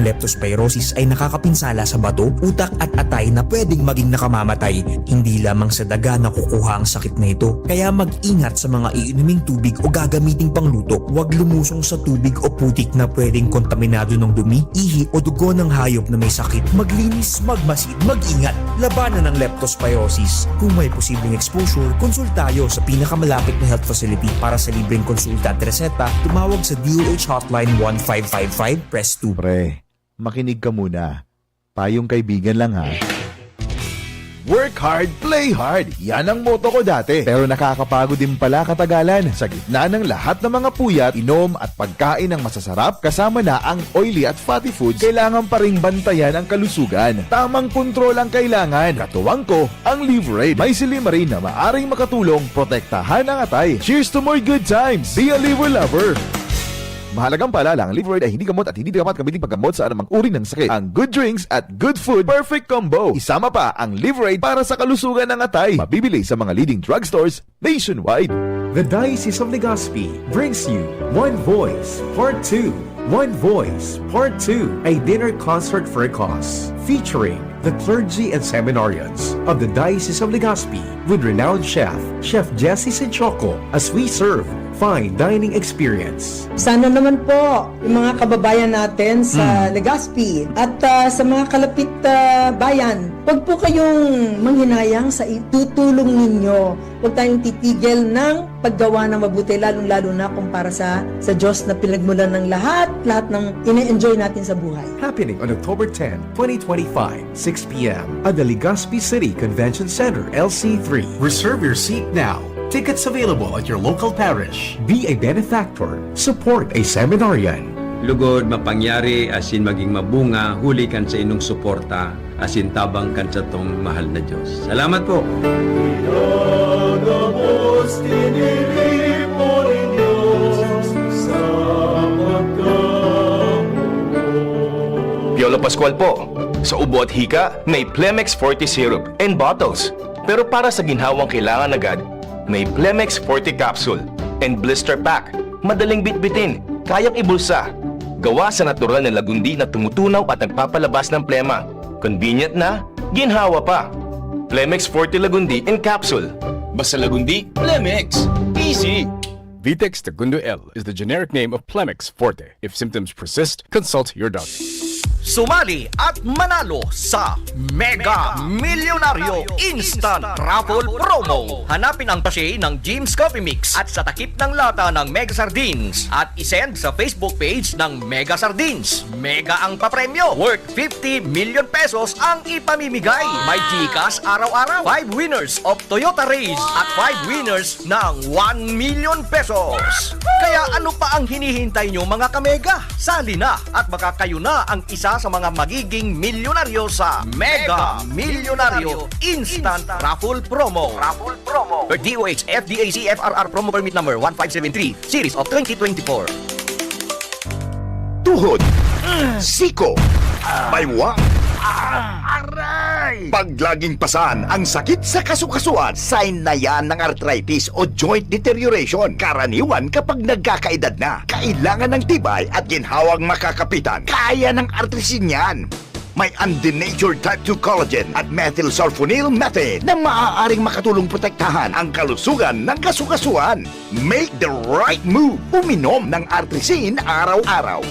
Leptospirosis ay nakakapinsala sa bato, utak at atay na pwedeng maging nakamamatay. Hindi lamang sa daga nakukuha ang sakit na ito. Kaya mag-ingat sa mga iinuming tubig o gagamiting pangluto. Huwag lumusong sa tubig o putik na pwedeng kontaminado ng dumi, ihi o dugo ng hayop na may sakit. Maglinis, magmasid, mag-ingat. Labanan ng leptospirosis. Kung may posibleng exposure, konsultayo sa pinakamalapit na health facility. Para sa libreng konsulta at reseta, tumawag sa DOH Hotline 1555, press 2. Pre, makinig ka muna. Payong kaibigan lang ha. Work hard, play hard. Yan ang motto ko dati. Pero nakakapagod din pala katagalan. Sa gitna ng lahat ng mga puyat, inom at pagkain ng masasarap, kasama na ang oily at fatty foods, kailangan pa ring bantayan ang kalusugan. Tamang kontrol ang kailangan. Katuwang ko, ang Liverade. May silimarin na maaring makatulong protektahan ang atay. Cheers to more good times. Be a liver lover. Mahalagang paalala, ang Liverade ay hindi gamot at hindi dapat kamiting paggamot sa anumang uri ng sakit. Ang good drinks at good food, perfect combo. Isama pa ang Liverade para sa kalusugan ng atay. Mabibili sa mga leading drugstores nationwide. The Diocese of Legazpi brings you One Voice Part 2. One Voice Part 2, a dinner concert for a cause, featuring the clergy and seminarians of the Diocese of Legazpi with renowned chef, Chef Jesse Senchoco, as we serve fine dining experience. Sana naman po yung mga kababayan natin sa Legazpi at sa mga kalapit bayan, huwag po kayong manghinayang sa itutulong ninyo. Huwag tayong titigil ng paggawa ng mabuti, lalong-lalo na kung para sa Diyos na pinagmulan ng lahat ng ine-enjoy natin sa buhay. Happening on October 10, 2025, 6 p.m. at the Legazpi City Convention Center, LC3. Reserve your seat now. Tickets available at your local parish. Be a benefactor. Support a seminarian. Lugod mapangyari asin maging mabunga, huli kan sa inong suporta, asin tabang kan sa tong mahal na Diyos. Salamat po! Piolo Pascual po. Sa ubo at hika, may Plemex Forte Syrup and bottles. Pero para sa ginhawang kailangan agad, may Plemex Forte Capsule and Blister Pack. Madaling bitbitin, kayang ibulsa. Gawa sa natural na lagundi na tumutunaw at nagpapalabas ng plema. Convenient na, ginhawa pa. Plemex Forte Lagundi in Capsule. Basta lagundi, Plemex. Easy! Vitex Segundo L is the generic name of Plemex Forte. If symptoms persist, consult your doctor. Sumali at manalo sa Mega Milyonaryo Instant Raffle Promo. Hanapin ang sachet ng Jim's Coffee Mix at sa takip ng lata ng Mega Sardines at isend sa Facebook page ng Mega Sardines. Mega ang papremyo. Worth 50 million pesos ang ipamimigay. May Gcash araw-araw. 5 winners of Toyota Race at 5 winners ng 1 million pesos. Kaya ano pa ang hinihintay nyo mga kamega? Sali na at baka kayo na ang isa sa mga magiging milyonaryo sa Mega Milyonaryo Instant Raffle Promo. Per DOH FDAC FRR Promo Permit Number 1573 Series of 2024. Tuhod, siko, baywa, pag laging pasan ang sakit sa kasukasuan, sign na yan ng arthritis o joint deterioration. Karaniwan kapag nagkakaedad na, kailangan ng tibay at ginhawang makakapitan. Kaya ng artrisin yan. May undenatured type 2 collagen at methylsulfonyl methane na maaaring makatulong protektahan ang kalusugan ng kasukasuan. Make the right move. Uminom ng artrisin araw-araw.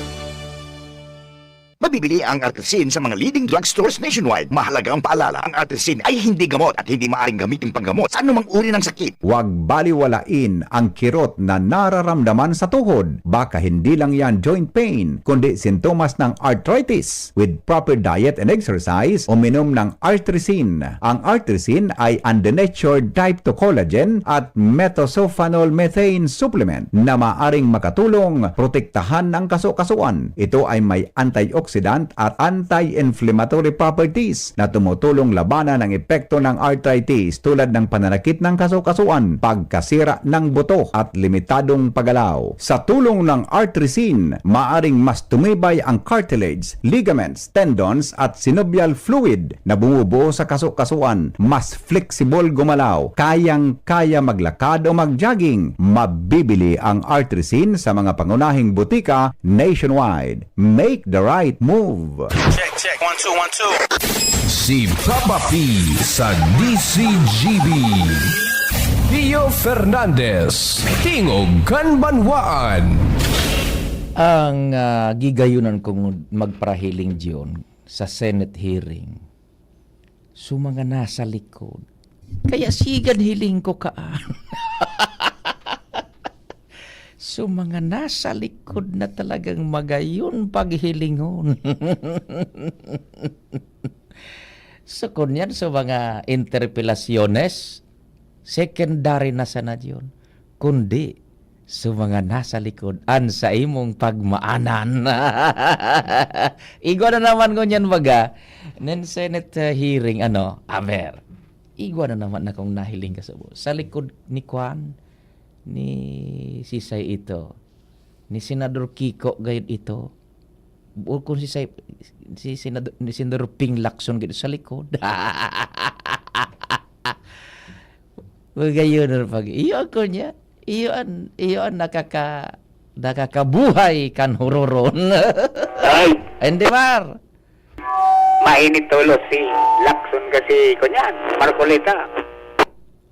Mabibili ang artrisin sa mga leading drugstores nationwide. Mahalaga ang paalala, ang artrisin ay hindi gamot at hindi maaaring gamitin panggamot sa anumang uri ng sakit. Huwag baliwalain ang kirot na nararamdaman sa tuhod. Baka hindi lang yan joint pain, kundi sintomas ng arthritis. With proper diet and exercise, uminom ng artrisin. Ang artrisin ay undenatured type 2 collagen at methylsulfonyl methane supplement na maaaring makatulong protektahan ang kasukasuan. Ito ay may antioxidant at anti-inflammatory properties na tumutulong labanan ang epekto ng arthritis tulad ng pananakit ng kasukasuan, pagkasira ng buto at limitadong paggalaw. Sa tulong ng artrisin, maaring mas tumibay ang cartilage, ligaments, tendons at synovial fluid na bumubuo sa kasukasuan, mas flexible gumalaw, kayang-kaya maglakad o mag-jogging. Mabibili ang artrisin sa mga pangunahing butika nationwide. Make the right move. Check, 1, 2, 1, 2. Si Papa P sa DCGB. Pio Fernandez, Tingog Kanbanwaan. Ang gigayunan kong magprahiling diyon sa Senate hearing, mga nasa likod. Kaya sigan hiling ko kaan. Mga nasa likod na talagang magayon paghilingon. Kunyan mga interpelasyones, secondary na sana yun. Kundi, mga nasa likod, sa imong pagmaanan. Igwa na naman ngunyan baga, nen Senate hearing, aber. Igwa na naman na kung nahiling ka sa likod ni Kwan, ni Sisay ito, ni Senador Kiko gayud ito, o kung si Senador Ping Lacson gayud sa likod. Gayon pag iyo ko niya, iyo nakakabuhay kan hororon. Ay, Hindi mar. mainit tulo si Lacson kasi kunyan, Marcolita.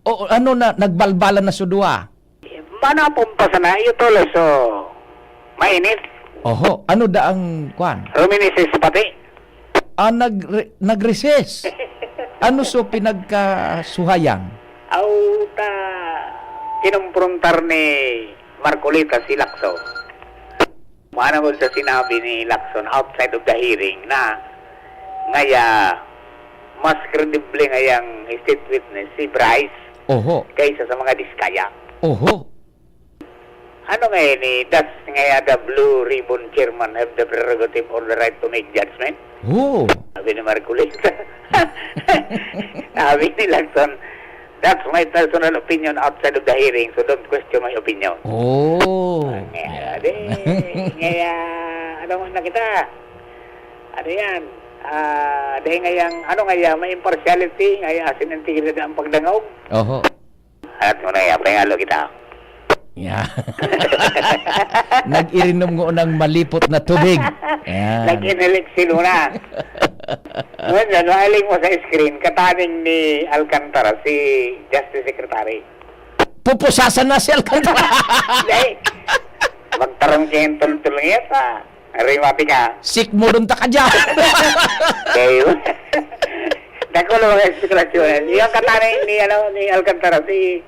O nagbalbalan na sudua. Mana pumpasa na iyo tulo so mainit. Oho, da ang kwan? Ruminisip pati. Nag-recess. So pinagkasuhayang? Ta kinumprontar ni Marcolita si Lacson. Mana mo sa sinabi ni Lacson outside of the hearing na ngaya mas credible ngayang state witness si Bryce. Oho. Kaysa sa mga diskaya. Oho. Ano ngayon that's ngaya the Blue Ribbon Chairman have the prerogative or the right to make judgment? Oh. Sabi ni Marcolita. Sabi ni Lacson, that's my personal opinion outside of the hearing, so don't question my opinion. Oh. Ngaya, ano mo na kita? Ano yan? Dahil ngayang, may impartiality, ngayang asin ang tigil na ang pagdangaw. Oho. At mo na pangalo kita. Yeah. Nag-irinom ngo ng malipot na tubig. Yan. Nag-inilik siluna. Ngayon, mahaling mo sa screen, kataning ni Alcantara, si Justice Secretary. Pupusasan na si Alcantara. Dahil, magtarong kayong tulong yata. Rimati ka. Sik mo dun ta ka dyan. Dahil, nakulo mga spekulasyon. Yung kataning ni Alcantara, si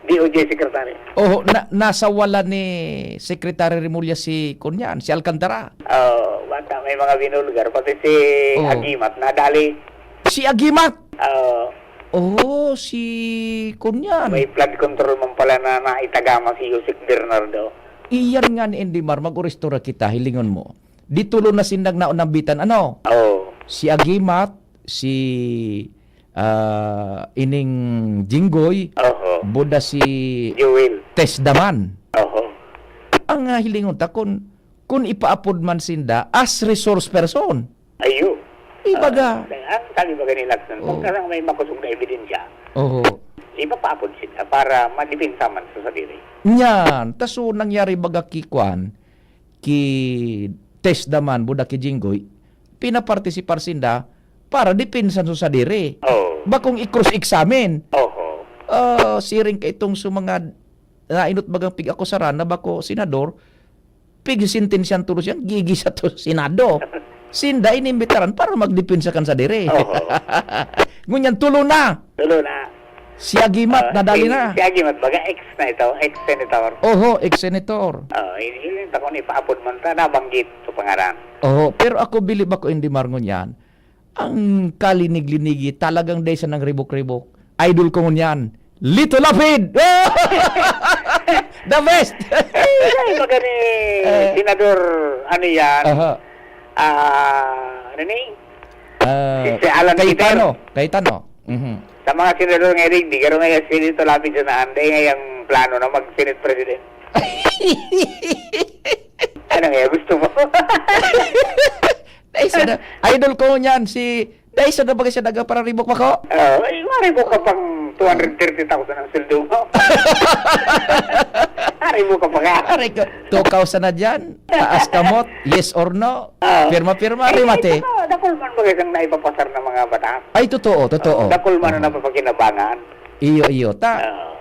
DOJ Secretary. Oh, nasa wala ni Secretary Remulla si Kunyan, si Alcantara. Basta may mga binulgar. Pati si Agimat, nadali. Si Agimat? Si Kunyan. May flood control man pala na naitagama si Yusek Bernardo. Iyan nga ni Endimar, mag-orestora kita, hilingon mo. Ditulo na sindag na unambitan, ano? Si Agimat, si Ining Jinggoy, Buda si Jewel Tesdaman. Ang hilingon ta, kung ipaapod man sinda as resource person. Ayo. Ibaga. Ang sabi ba ganila, kung karang may makusog na ebidensya, ipapapod sila para madipinsa man sa sarili. Nyan, taso nangyari baga kikwan, ki Tesdaman, Buda ki Jinggoy, pinapartisipar sinda para dipinsan sa sadiri. Bakong i-cross-examine. Siring ka itong mga nainot bagang pig-akusaran na bako senador, pig-sintensyan tulos yan, gigisa to senado. Sinda inimbitaran para magdipinsa kan sadiri. Ngunyan, tulo na. Si Agimat, nadali na. Si Agimat, baga ex na ito, ex-senator. Ex-senator. Hindi ko ni paapod man ta, nabanggit sa pangaran. Pero ako bilib ako hindi marngon yan. Ang kalinig-linigi, talagang day sa ng ribok-ribok. Idol ko ngunyan. Lito Lapid! The best! Baga ni Senador, ano yan? Si Alan Cayetano. Sa mga senador ngayon, di garo ngayon si Lito Lapid sa naan, dahil ngayang plano na mag-Senate President. Ano nga, gusto mo? Idol ko niyan, Daisa na bagay siya daga para ribok pa ko? Maribok ka pang 230,000 ang sildo mo. Maribok ka pa ka. 2,000 na dyan, taas kamot, yes or no, pirma-pirma, rimate. Dakulman bagay kang naipapasar ng mga bata. Ay, totoo. Dakulman na napapakinabangan. Iyo.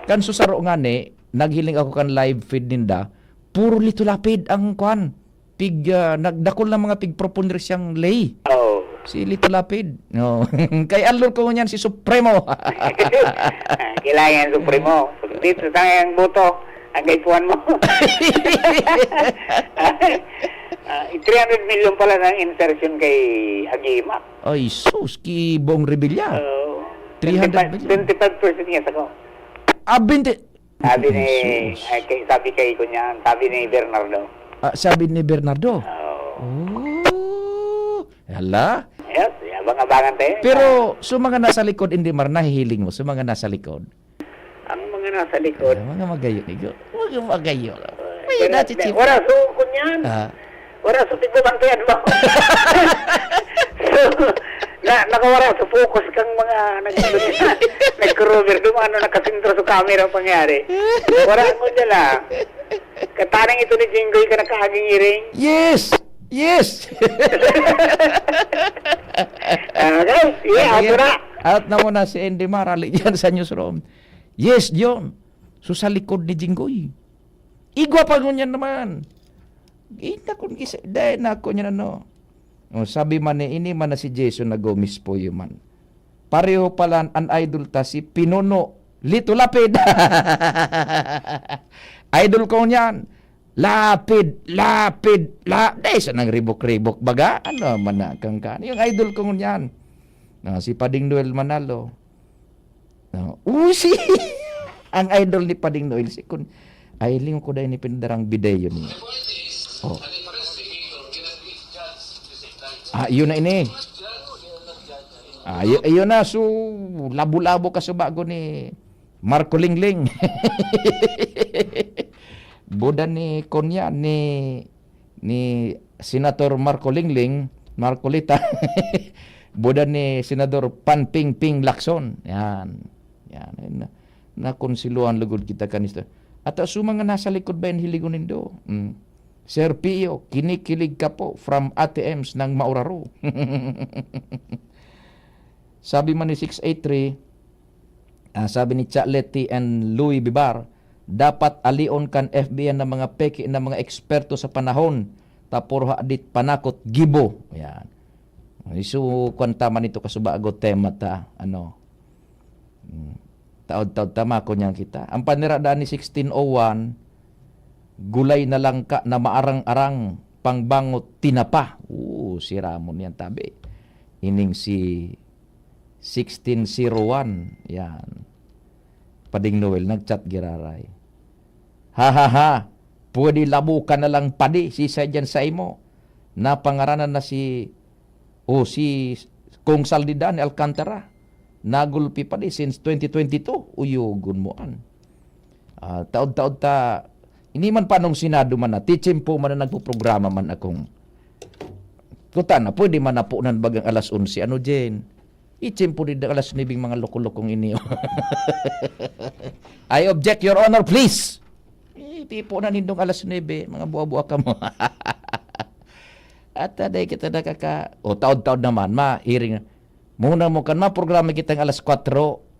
Kan susaro nga ni, naghiling ako kan live feed ninda, puro Lito Lapid ang kwan. Nagdakol na mga pig-proponer siyang lay. Si Lito Lapid. Kay alor ko niyan si Supremo. Kailangan Supremo. Dito tayong boto. Ang gaipuan mo. 300 million pala ng insertion kay Agimat. Ay, sus, ki Bong Revilla. 300 million. 25% niya sa ko. 20. Sabi kay Kunyan, sabi ni Bernardo. Sabi ni Bernardo? Hala? Yes, abang-abangan tayo. Pero, mga nasa likod, hindi nahihiling mo, mga nasa likod. Ang mga nasa likod? Mga magayo. Huwag yung magayo. Wala so, Kunyan. Wala so, tigbubantayan mo. Nakawara sa focus kang mga nag-cover dumano nakasintro sa camera ang pangyari. Wala mo nila. Katanang ito ni Jinggoy ka nakaaging iring. Yes! Out na muna si Andy Marali dyan sa newsroom. Yes, John. So sa likod ni Jinggoy. Igwa pa ngunyan naman. Dahil na ako niya sabi man ini man na si Jason na Gomez po yun man. Pareho pala ang idol ta si Pinono Lito Lapid. Idol ko niyan. Lapid. Dahil sa nang ribok-ribok baga. Ano man na kang kan. Yung idol ko niyan. Si Pading Noel Manalo. Ang idol ni Pading Noel si kun. Ay lingo ko dahil ni pindarang bideyo niya. Yun na ini. Yun na. So, labo-labo ka sa bago ni Marco Lingling. Buda ni Konya ni Senator Marco Lingling Marcolita. Boda ni Senador Panpingping Lacson. Yan. Nakonsiluan lugod kita kanista. At sumanga nasa likod ba yung hiligon nindo? Sir Pio, kinikilig ka po from ATMs ng Mauraro. Sabi man ni 683, sabi ni Chaletti and Louis Bibar, dapat alion kan FBI ng mga peki ng mga eksperto sa panahon tapos hadit panakot gibo. Yan. Isu kwanta man ito kasubago tema ta taod-taod tama ko niyan kita. Ang paniradaan ni 1601, gulay na langka na maarang-arang pangbangot tinapa. Si Ramon yan tabi. Ining si 1601. Yan. Pading Noel, nagchat giraray. Ha. Pwede labukan na lang padi si dyan sa imo. Napangaranan na si Kong Saldidan Alcantara. Nagulpi pa di since 2022. Uyugon mo an. Taod-taod ta. Hindi man pa nung Senado man na. Teaching po man na nagpo-programa man akong. Kuta na, pwede man na po nan bagang alas 11. Ano dyan? Teaching po din alas 9 mga loko-lokong ini. I object, Your Honor, please. Di po na nindong alas 9. Mga buwa-buwa ka mo. At taday kita taod-taod naman, hearing. Muna mo kan programa kitang alas 4.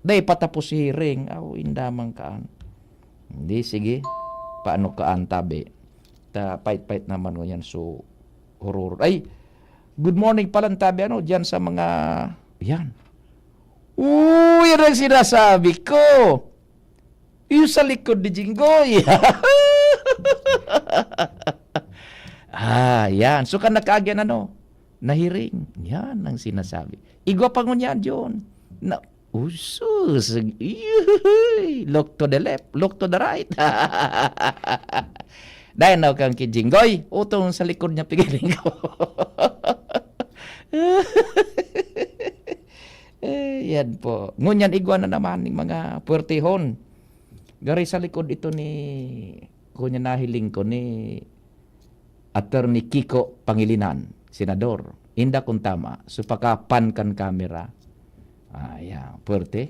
Day patapos si hearing. Indamang kaan. Hindi, sige. Paano kaan tabi? Pait-pait naman ko yan. So, horror. Ay, good morning pala tabi. Diyan sa mga, yan. Yan ang sinasabi ko. Yung sa likod ni Jinggoy. Yan. So, kan nakaagyan nahiring. Yan ang sinasabi. Igwa pa ngunyan, John. Usus. Look to the left, look to the right. Dahil na kang kijinggoy, utong sa likod niya pigiling ko. Yan po. Ngunyan igwa na naman ng mga puwertehon. Gari sa likod ito kunya nahiling ko ni Attorney Kiko Pangilinan, Senador. Inda kung tama, supakapan kan kamera. Yan, puwerte.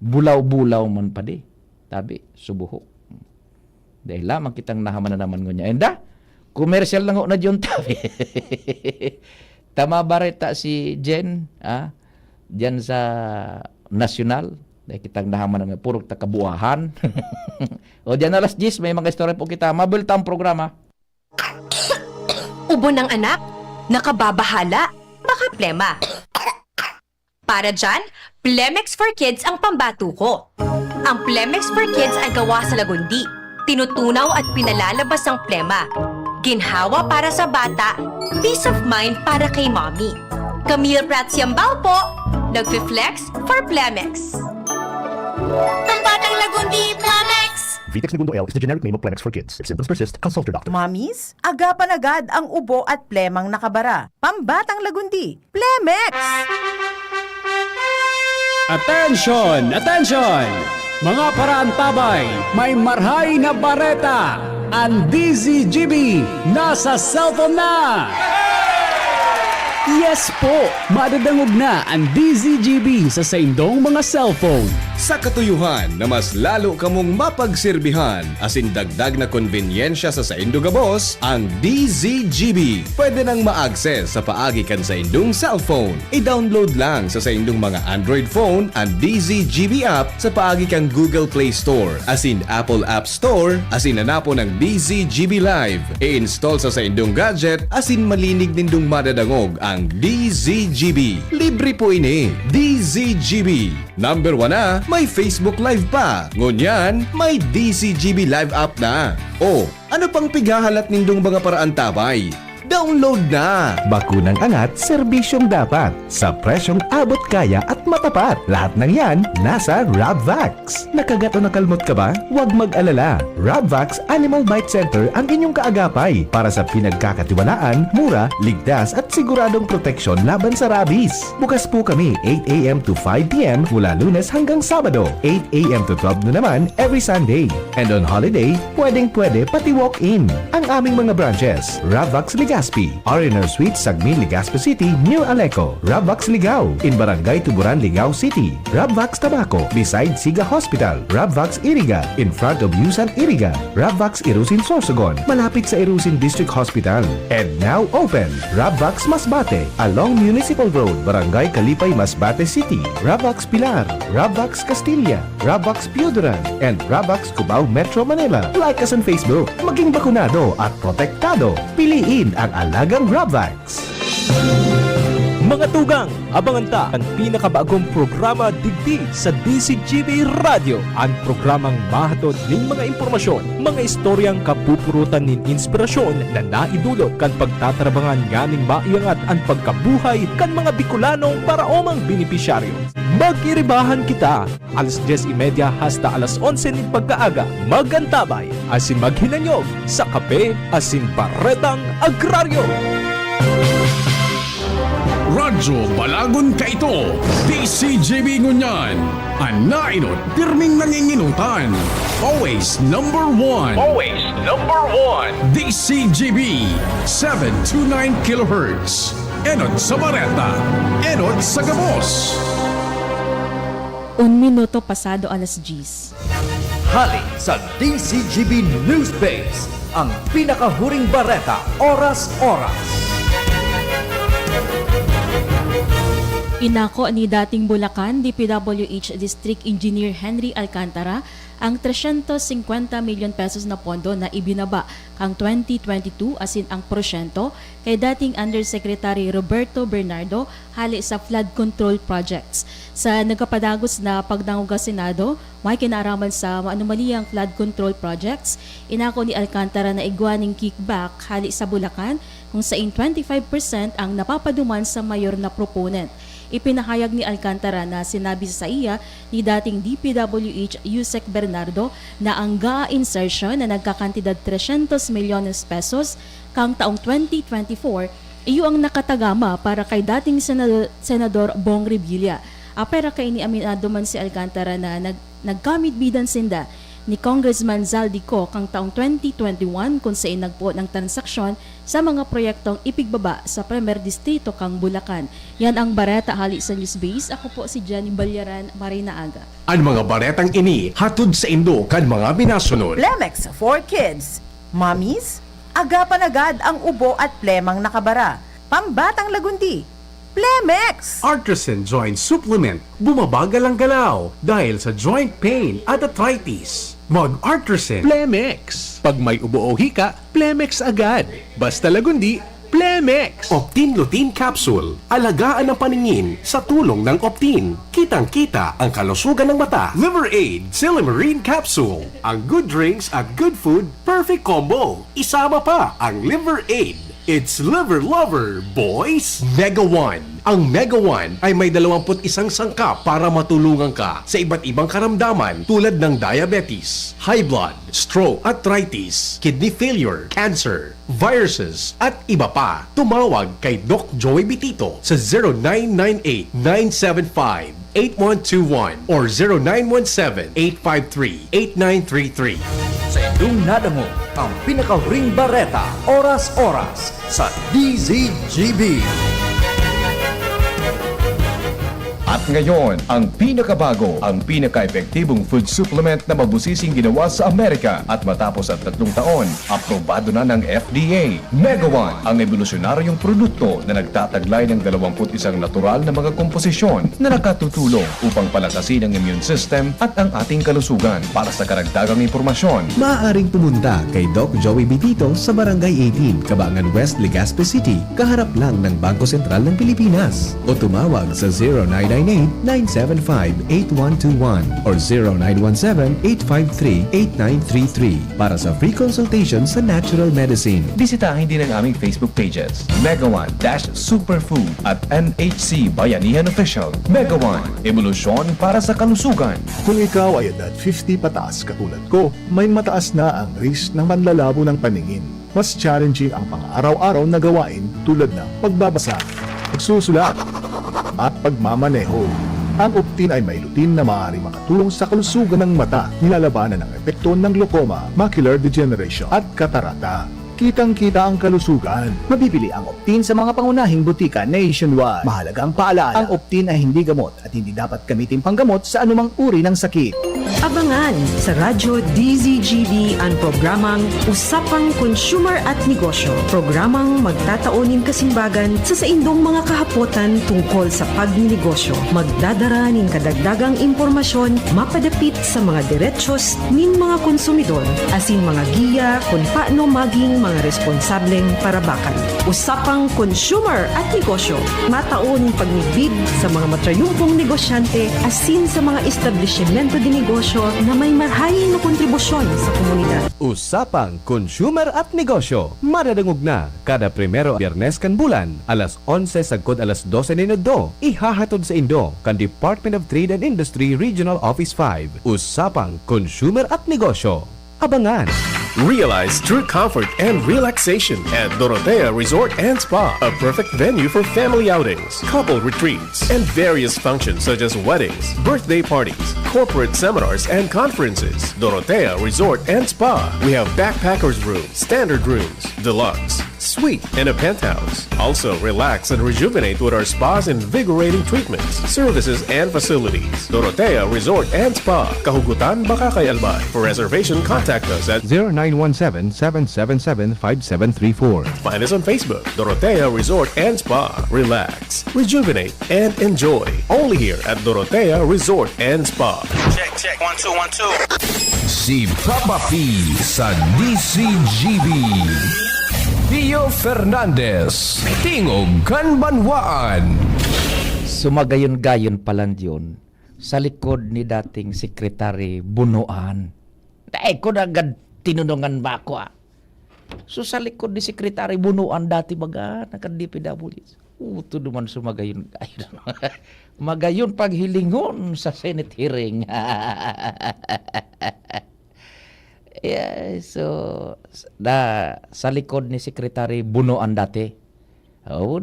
Bulaw-bulaw man pa di. Tabi, subuho. Dahil lamang kitang nahaman na naman ngunya. Enda, commercial lang na dyan tabi. Tama ba rita si Jen, dyan sa National. Dahil kitang nahaman na puro takabuahan. O dyan alas 10, may mga story po kita. Mabiltang programa. Ubo ng anak? Nakababahala? Baka plema. Para dyan, Plemex for Kids ang pambato ko. Ang Plemex for Kids ay gawa sa lagundi. Tinutunaw at pinalalabas ang plema. Ginhawa para sa bata, peace of mind para kay mommy. Camille Prats Yambao po, nagfi-flex for Plemex. Pambatang lagundi, Plemex! Vitex Segundo L is the generic name of Plemex for kids. If symptoms persist, consult your doctor. Mommies, agapan agad ang ubo at plemang nakabara. Pambatang lagundi, Plemex! Attention! Attention! Mga parantabay, may marhay na bareta. Ang DZGB nasa cellphone na! Yes po! Madadangog na ang DZGB sa saindong mga cellphone. Sa katuyuhan na mas lalo kamong mapagserbihan, asin dagdag na konbenyensya sa saindong gabos, ang DZGB. Pwede nang ma-access sa paagi kan sa indong cellphone. I-download lang sa saindong mga Android phone ang DZGB app sa paagi kan Google Play Store, asin Apple App Store, asin nanapo ng DZGB Live. I-install sa saindong gadget, asin malinig nindong madadangog ang DZGB. Libre po ini. DZGB. Number 1 na, may Facebook Live pa. Ngunyan, may DZGB Live app na. Ano pang pighahalat nindong mga paraan tabay? Download na! Bakunang angat, serbisyong dapat. Sa presyong abot kaya at matapat. Lahat ng yan, nasa Rabvax. Nakagat o nakalmot ka ba? Huwag mag-alala. Rabvax Animal Bite Center ang inyong kaagapay para sa pinagkakatiwalaan, mura, ligtas at siguradong proteksyon laban sa rabies. Bukas po kami 8 a.m. to 5 p.m. mula Lunes hanggang Sabado. 8 a.m. to 12 na naman every Sunday. And on holiday, pwedeng-pwede pati walk-in. Ang aming mga branches, Rabvax Liga, Legazpi. R&R Suite, Sagmi, Legazpi City, near Aleco. Rabvax Ligao, in Barangay Tuburan, Ligao City. Rabvax Tabaco, beside Siga Hospital. Rabvax Iriga, in front of Yusan Iriga. Rabvax Irusin Sorsogon, malapit sa Irusin District Hospital. And now open, Rabvax Masbate, along Municipal Road, Barangay Kalipay, Masbate City. Rabvax Pilar, Rabvax Castilla, Rabvax Piuduran, and Rabvax Cubao, Metro Manila. Like us on Facebook, maging bakunado at protektado. Piliin ang alagang Rabvax. Mga tugang, abangan ta ang pinakabagong programa digdi sa DCGB Radio. Ang programang mahatod ning mga impormasyon, mga istoryang kapupurutan nin inspirasyon na naidulot kan pagtatrabangan nganing maiangat ang pagkabuhay kan mga Bicolanong paraomang benepisyaryo. Mag-iribahan kita, alas 10:30 hasta alas 11 ning pagkaaga. Magantabay, asin maghinanyog sa kape, asin paretang agraryo. Radyo Balagon ka ito, DCGB Ngunyan, ang nainot, pirming nanginginutan. Always number one. Always number one. DCGB, 729 kHz. Enot sa Bareta, enot sa Gabos. 1 minuto pasado alas 10. Hali sa DCGB News Base, ang pinakahuring bareta, oras-oras. Inako ni dating Bulacan DPWH District Engineer Henry Alcantara ang 350 milyon pesos na pondo na ibinaba kang 2022 asin ang porsyento kay dating Undersecretary Roberto Bernardo hali sa flood control projects. Sa nagkapadagos na pagdanguga Senado, may kinaraman sa anomaliyang flood control projects, inako ni Alcantara na igwaning kickback hali sa Bulacan kung saing 25% ang napapaduman sa mayor na proponent. Ipinahayag ni Alcantara na sinabi sa iya ni dating DPWH Yusek Bernardo na ang GAA insertion na nagkakantidad 300 milyones pesos kang taong 2024 iyo ang nakatagama para kay dating Senador Bong Revilla. Apera kay ni aminado man si Alcantara na nagkamit bidan sinda ni Congressman Zaldico kang taong 2021 kung saan nagpo ng transaksyon sa mga proyektong ipigbaba sa Premier Distrito kang Bulacan. Yan ang bareta hali sa News Base. Ako po si Jenny Balyaran, Marina Aga. Ang mga baretang ini hatod sa Indo kan mga binasunod. Plemex for Kids. Mommies, agapan agad ang ubo at plemang nakabara. Pambatang lagundi. Plemex! Artisan Joint Supplement. Bumabagal ang galaw dahil sa joint pain at arthritis. Mag-Artisan Plemex. Pag may ubo o hika, Plemex agad. Basta lagundi, Plemex. Optin Lutein Capsule. Alagaan ang paningin sa tulong ng Optin. Kitang-kita ang kalusugan ng mata. Liver Aid Silimarine Capsule. Ang good drinks at good food, perfect combo. Isama pa ang Liver Aid. It's Liver Lover, boys! Mega One. Ang Mega One ay may 21 sangkap para matulungan ka sa iba't ibang karamdaman tulad ng diabetes, high blood, stroke, arthritis, kidney failure, cancer, viruses, at iba pa. Tumawag kay Doc Joey Bitito sa 0998-975-8121 or 0917-853-8933. Sa inyong nadamo, ang pinakahuring bareta, oras-oras sa DZGB. At ngayon, ang pinakabago, ang pinaka-epektibong food supplement na mabusising ginawa sa Amerika at matapos ang 3 taon, aprobado na ng FDA. Mega One, ang evolusyonaryong produkto na nagtataglay ng 21 natural na mga komposisyon na nakatutulong upang palakasin ang immune system at ang ating kalusugan. Para sa karagdagang impormasyon, maaaring pumunta kay Doc Joey Bitito sa Barangay 18, Cabangan West, Legazpi City, kaharap lang ng Bangko Sentral ng Pilipinas. O tumawag sa 0998-975-8121 or 0917-853-8933 para sa free consultation sa natural medicine. bisitahin din ang aming Facebook pages, Mega One-Superfood at NHC Bayanihan Official. Mega One, evolusyon para sa kalusugan. Kung ikaw ay edad 50 pataas katulad ko, may mataas na ang risk ng panlalabo ng paningin. Mas challenging ang pang-araw-araw na gawain tulad ng pagbabasa, pagsusulat, at pagmamaneho. Ang Optin ay may lutein na maaari makatulong sa kalusugan ng mata, nilalabanan ng epekto ng glaucoma, macular degeneration at katarata. kitang-kita ang kalusugan. Mabibili ang Optin sa mga pangunahing butika nationwide. Mahalagang paalala, ang Optin ay hindi gamot at hindi dapat gamitin panggamot sa anumang uri ng sakit. Abangan sa Radyo DZGB ang programang Usapang Consumer at Negosyo. Programang magtataunin kasimbagan sa saindong mga kahapotan tungkol sa pagninegosyo. Magdadara nin kadagdagang impormasyon mapadapit sa mga diretsyon nin mga konsumidor asin mga giya kung paano maging mga responsableng parabakan. Usapang Consumer at Negosyo. Mataon pagnibid sa mga matrayumpong negosyante asin sa mga establishmento de negosyo na may marhayin na kontribusyon sa komunidad. Usapang Consumer at Negosyo. Madadangog na kada primero Biyernes kan bulan, alas 11 sagkod alas 12 minuto. Ihahatod sa Indo kan Department of Trade and Industry Regional Office 5. Usapang Consumer at Negosyo. Abangan! Realize true comfort and relaxation at Dorotea Resort and Spa, a perfect venue for family outings, couple retreats, and various functions such as weddings, birthday parties, corporate seminars, and conferences. Dorotea Resort and Spa. We have backpackers rooms, standard rooms, deluxe, suite, and a penthouse. Also, relax and rejuvenate with our spas and invigorating treatments, services, and facilities. Dorotea Resort and Spa, Kahugutan, Bakakay, Albay. For reservation, contact us at 0917-777-5734. Find us on Facebook, Dorotea Resort and Spa. Relax, rejuvenate, and enjoy. Only here at Dorotea Resort and Spa. Check, 1, 2, 1, 2. Si Papa P sa DCGB. Pio Fernandez, Tingog Kanbanwaan. Sumagayon-gayon pala yun sa likod ni dating Sekretary Bunuan. Ko na agad tinunungan ba ako So sa likod ni Sekretary Bunuan dati baga naka-DPWH. Ito naman sumagayon-gayon. Magayon paghilingon sa Senate hearing. Yeah, so sa likod ni Secretary Bunuan dati.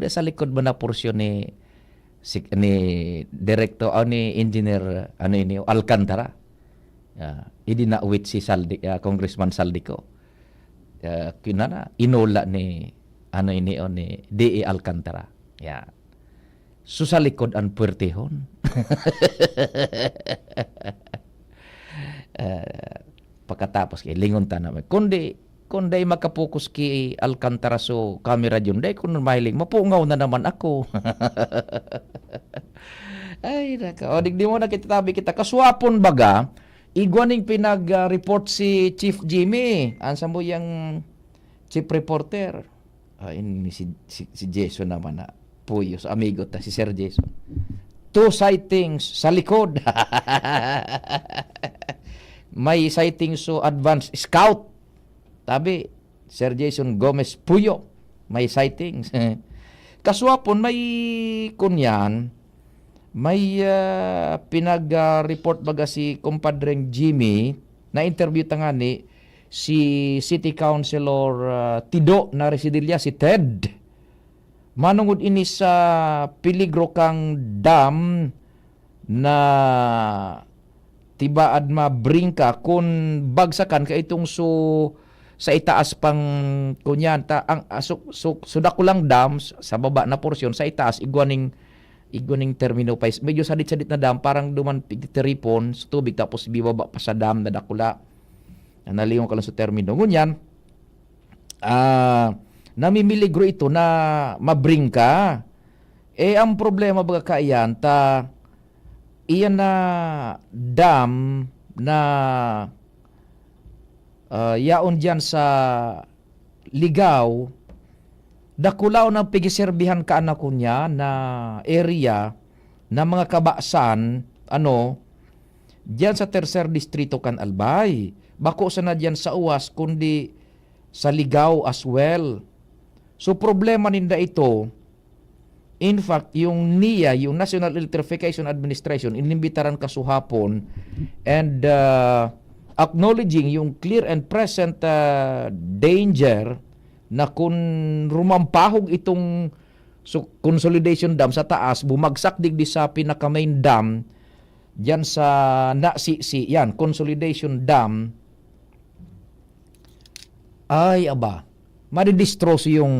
Sa likod ba na porsyon ni Director ni Engineer Alcantara. Idinawit si Congressman Saldico. Kinana inola ni ni DE Alcantara. Yeah. So sa likod ang puwertehon. Pagkatapos kay lingon ta naman kundi makapokus ki Alcantara so camera yun day kun mahiling mapungaw na naman ako. Ay naka digdi mo na kita kaswapon baga igwaning pinag-report si Chief Jimmy ansa mo yang chief reporter ini si Jason naman na puyo sa amigo ta si Sir Jason 2 sightings sa likod. May sightings so advanced scout. Tabi, Sir Jason Gomez Puyo. May sightings. Kaswapon, may kunyan. May pinag-report baga si kumpadreng Jimmy na interview tangani si City Councilor Tido na Residencia, si Ted. Manungod ini sa piligro kang dam na tibaad mabringka kung bagsakan ka itong sa itaas pang kunyan ang sudakulang dam sa baba na porsyon sa itaas igwaning termino pa medyo sadit na dam parang duman pigteripon sa tubig tapos bibaba pa sa dam na dakula naliyon ka lang sa termino ngunyan namimiligro ito na mabringka ang problema baga kaiyan iyan na dam na yaon dyan sa Ligaw, dakulaw ng pigiserbihan ka anak ko niya na area na mga kabaksan, dyan sa tercer distrito kan Albay. Bako sa na dyan sa Uwas, kundi sa Ligaw as well. So problema ninda ito, in fact, yung NIA, yung National Electrification Administration, inimbitaran kasuhapon and acknowledging yung clear and present danger na kung rumampahog itong consolidation dam sa taas, bumagsak digdi sa pinaka-main dam, dyan sa consolidation dam, ay aba, madidistroso yung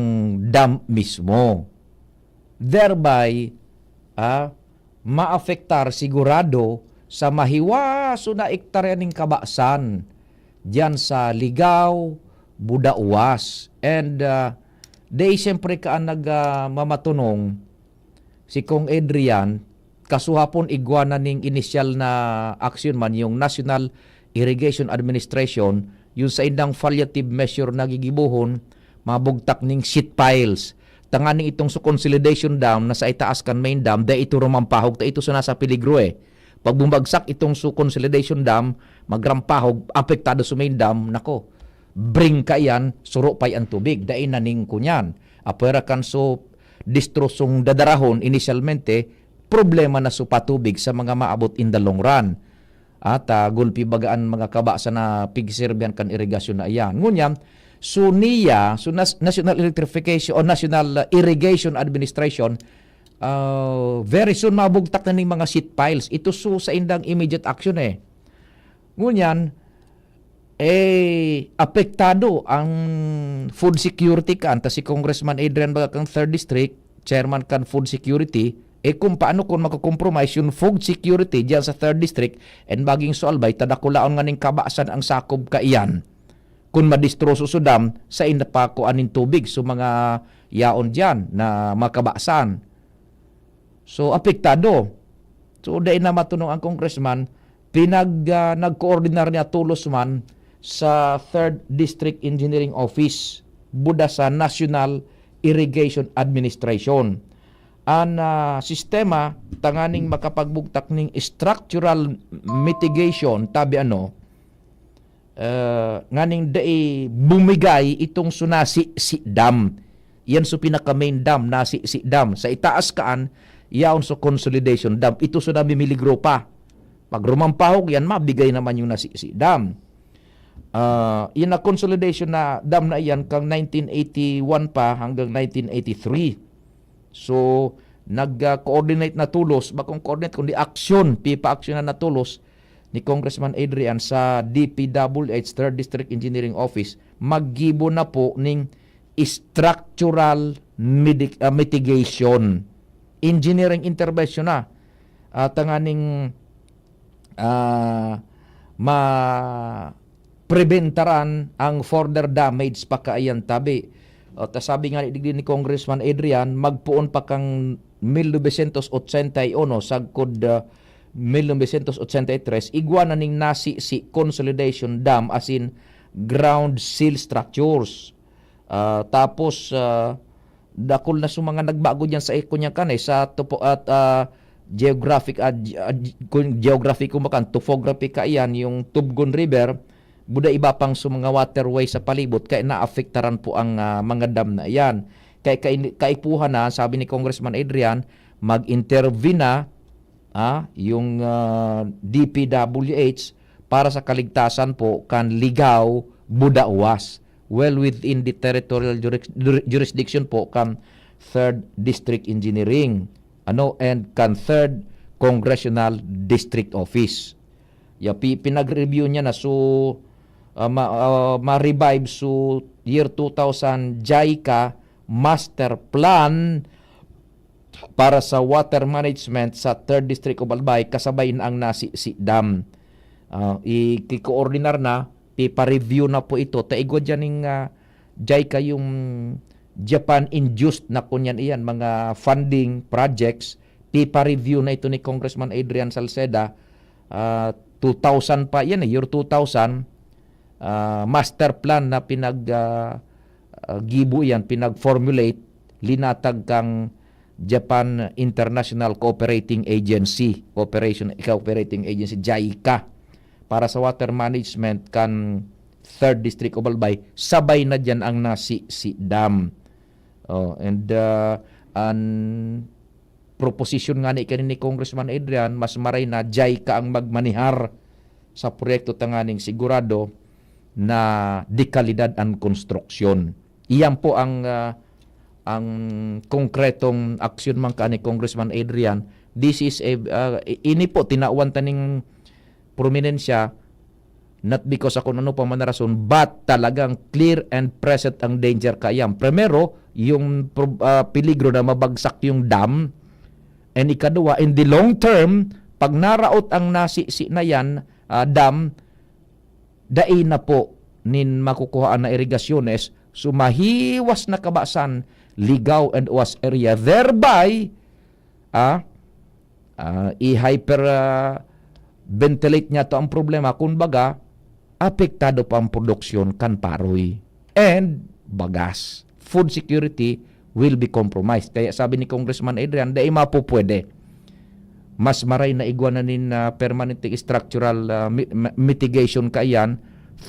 dam mismo. Thereby, maafektar sigurado sa mahiwaso na ektarya ng kabasan diyan sa Ligao, Budauwas. And siyempre ka nagmamatunong si Kong Adrian, kasuhapon igwana ning initial na action man yung National Irrigation Administration, yung sa indang palliative measure na gigibuhon, mabugtak ning sheet piles. Tanganing itong sa consolidation dam na sa itaas kan main dam, ito rumampahog, ito sa nasa peligro Pag bumagsak itong sa consolidation dam, magrampahog, apektado sa main dam, nako, bring ka yan, suro pa'y ang tubig, naning kunyan. Apera kan so distrosong dadarahon initialmente, problema na so patubig sa mga maabot in the long run. At gulpi bagaan mga kabasa na pigserbihan kan irigasyon na iyan. Ngunyan, so NIA, so National Electrification o National Irrigation Administration, very soon mabugtak na ng mga sheet piles. Ito so sa indang immediate action Ngunyan, apektado ang food security kan. Si Congressman Adrian Baga kang 3rd District, Chairman kan Food Security, kung paano kung makakompromise yung food security diyan sa 3rd District and baging soalbay, tadakulaon nga ning kabasan ang sakob ka iyan. Kung madistroso so dam sa inapakuan ng tubig so mga yaon diyan na makabasan. So apektado. So dahil na matunong ang congressman, nag-coordinar niya tulos man sa 3rd District Engineering Office buda sa National Irrigation Administration. Ang sistema tanganing makapagbugtak ning structural mitigation tabi nganing bumigay itong sunasi si dam. Yan so pinaka main dam na si dam. Sa itaas kaan, yaon so consolidation dam. Ito so nabimiligro pa. Pag rumampahog yan, mabigay naman yung nasi si dam. Yan na consolidation na dam na yan kang 1981 pa hanggang 1983. So, nag-coordinate na tulos, bakong coordinate kundi aksyon, pipa-aksyon na tulos ni Congressman Adrian sa DPWH 3rd District Engineering Office, maggibo na po ning structural mitigation. Engineering intervention na. Tanganing ma-preventaran ang further damage pa kaayan tabi. Sabi nga ni Congressman Adrian, magpuon pa kang 1981 sagkod 1983 igwana ning nasi si consolidation dam as in ground seal structures. Tapos dakol na sa mga nagbago diyan sa ikunya kanay sa topo at geographic kumakan topography kaiyan yung Tubgon River buda iba pang sa mga waterway sa palibot kaya naafektaran po ang mga dam na iyan. Kaya kaipuhan na, sabi ni Congressman Adrian, mag-intervene na yung DPWH para sa kaligtasan po kan Ligao, Budauwas. Well within the territorial jurisdiction po kan 3rd District Engineering and kan 3rd Congressional District Office. Pinag-review niya na so ma-revive so year 2000 JICA Master Plan para sa water management sa 3rd District of Albay kasabay na ang nasi dam. I-coordinar na, ipa-review na po ito. Taigod dyan ng JICA yung Japan-induced na kunyan iyan, mga funding projects. Ipa-review na ito ni Congressman Adrian Salceda. 2000 pa, yan year 2000. Master plan na gibo yan, pinag-formulate, linatag kang Japan International Cooperating Agency, JICA, para sa water management kan 3rd District of Albay, sabay na dyan ang nasi dam. Ang proposition nga ni Congressman Adrian, mas maray na JICA ang magmanihar sa proyekto tanganing sigurado na dekalidad ang construction. Iyan po ang konkretong aksyon man ka ni Congressman Adrian. This is ini po tinauan taning prominensya not because ako ano pa man na rason, but talagang clear and present ang danger kayam. Primero, yung peligro na mabagsak yung dam, and ikadua, in the long term, pag naraot ang nasisi na yan, dam, dai na po nin makukuhaan na irigasyones, sumahiwas na kabasan, Ligaw and Uwas area, thereby, i-hyper ventilate niya to ang problema. Kumbaga, apektado pa ang produksyon kan paroy. And bagas. Food security will be compromised. Kaya sabi ni Congressman Adrian, dahil mapupwede. Mas maray na igwananin na permanent structural mitigation kayan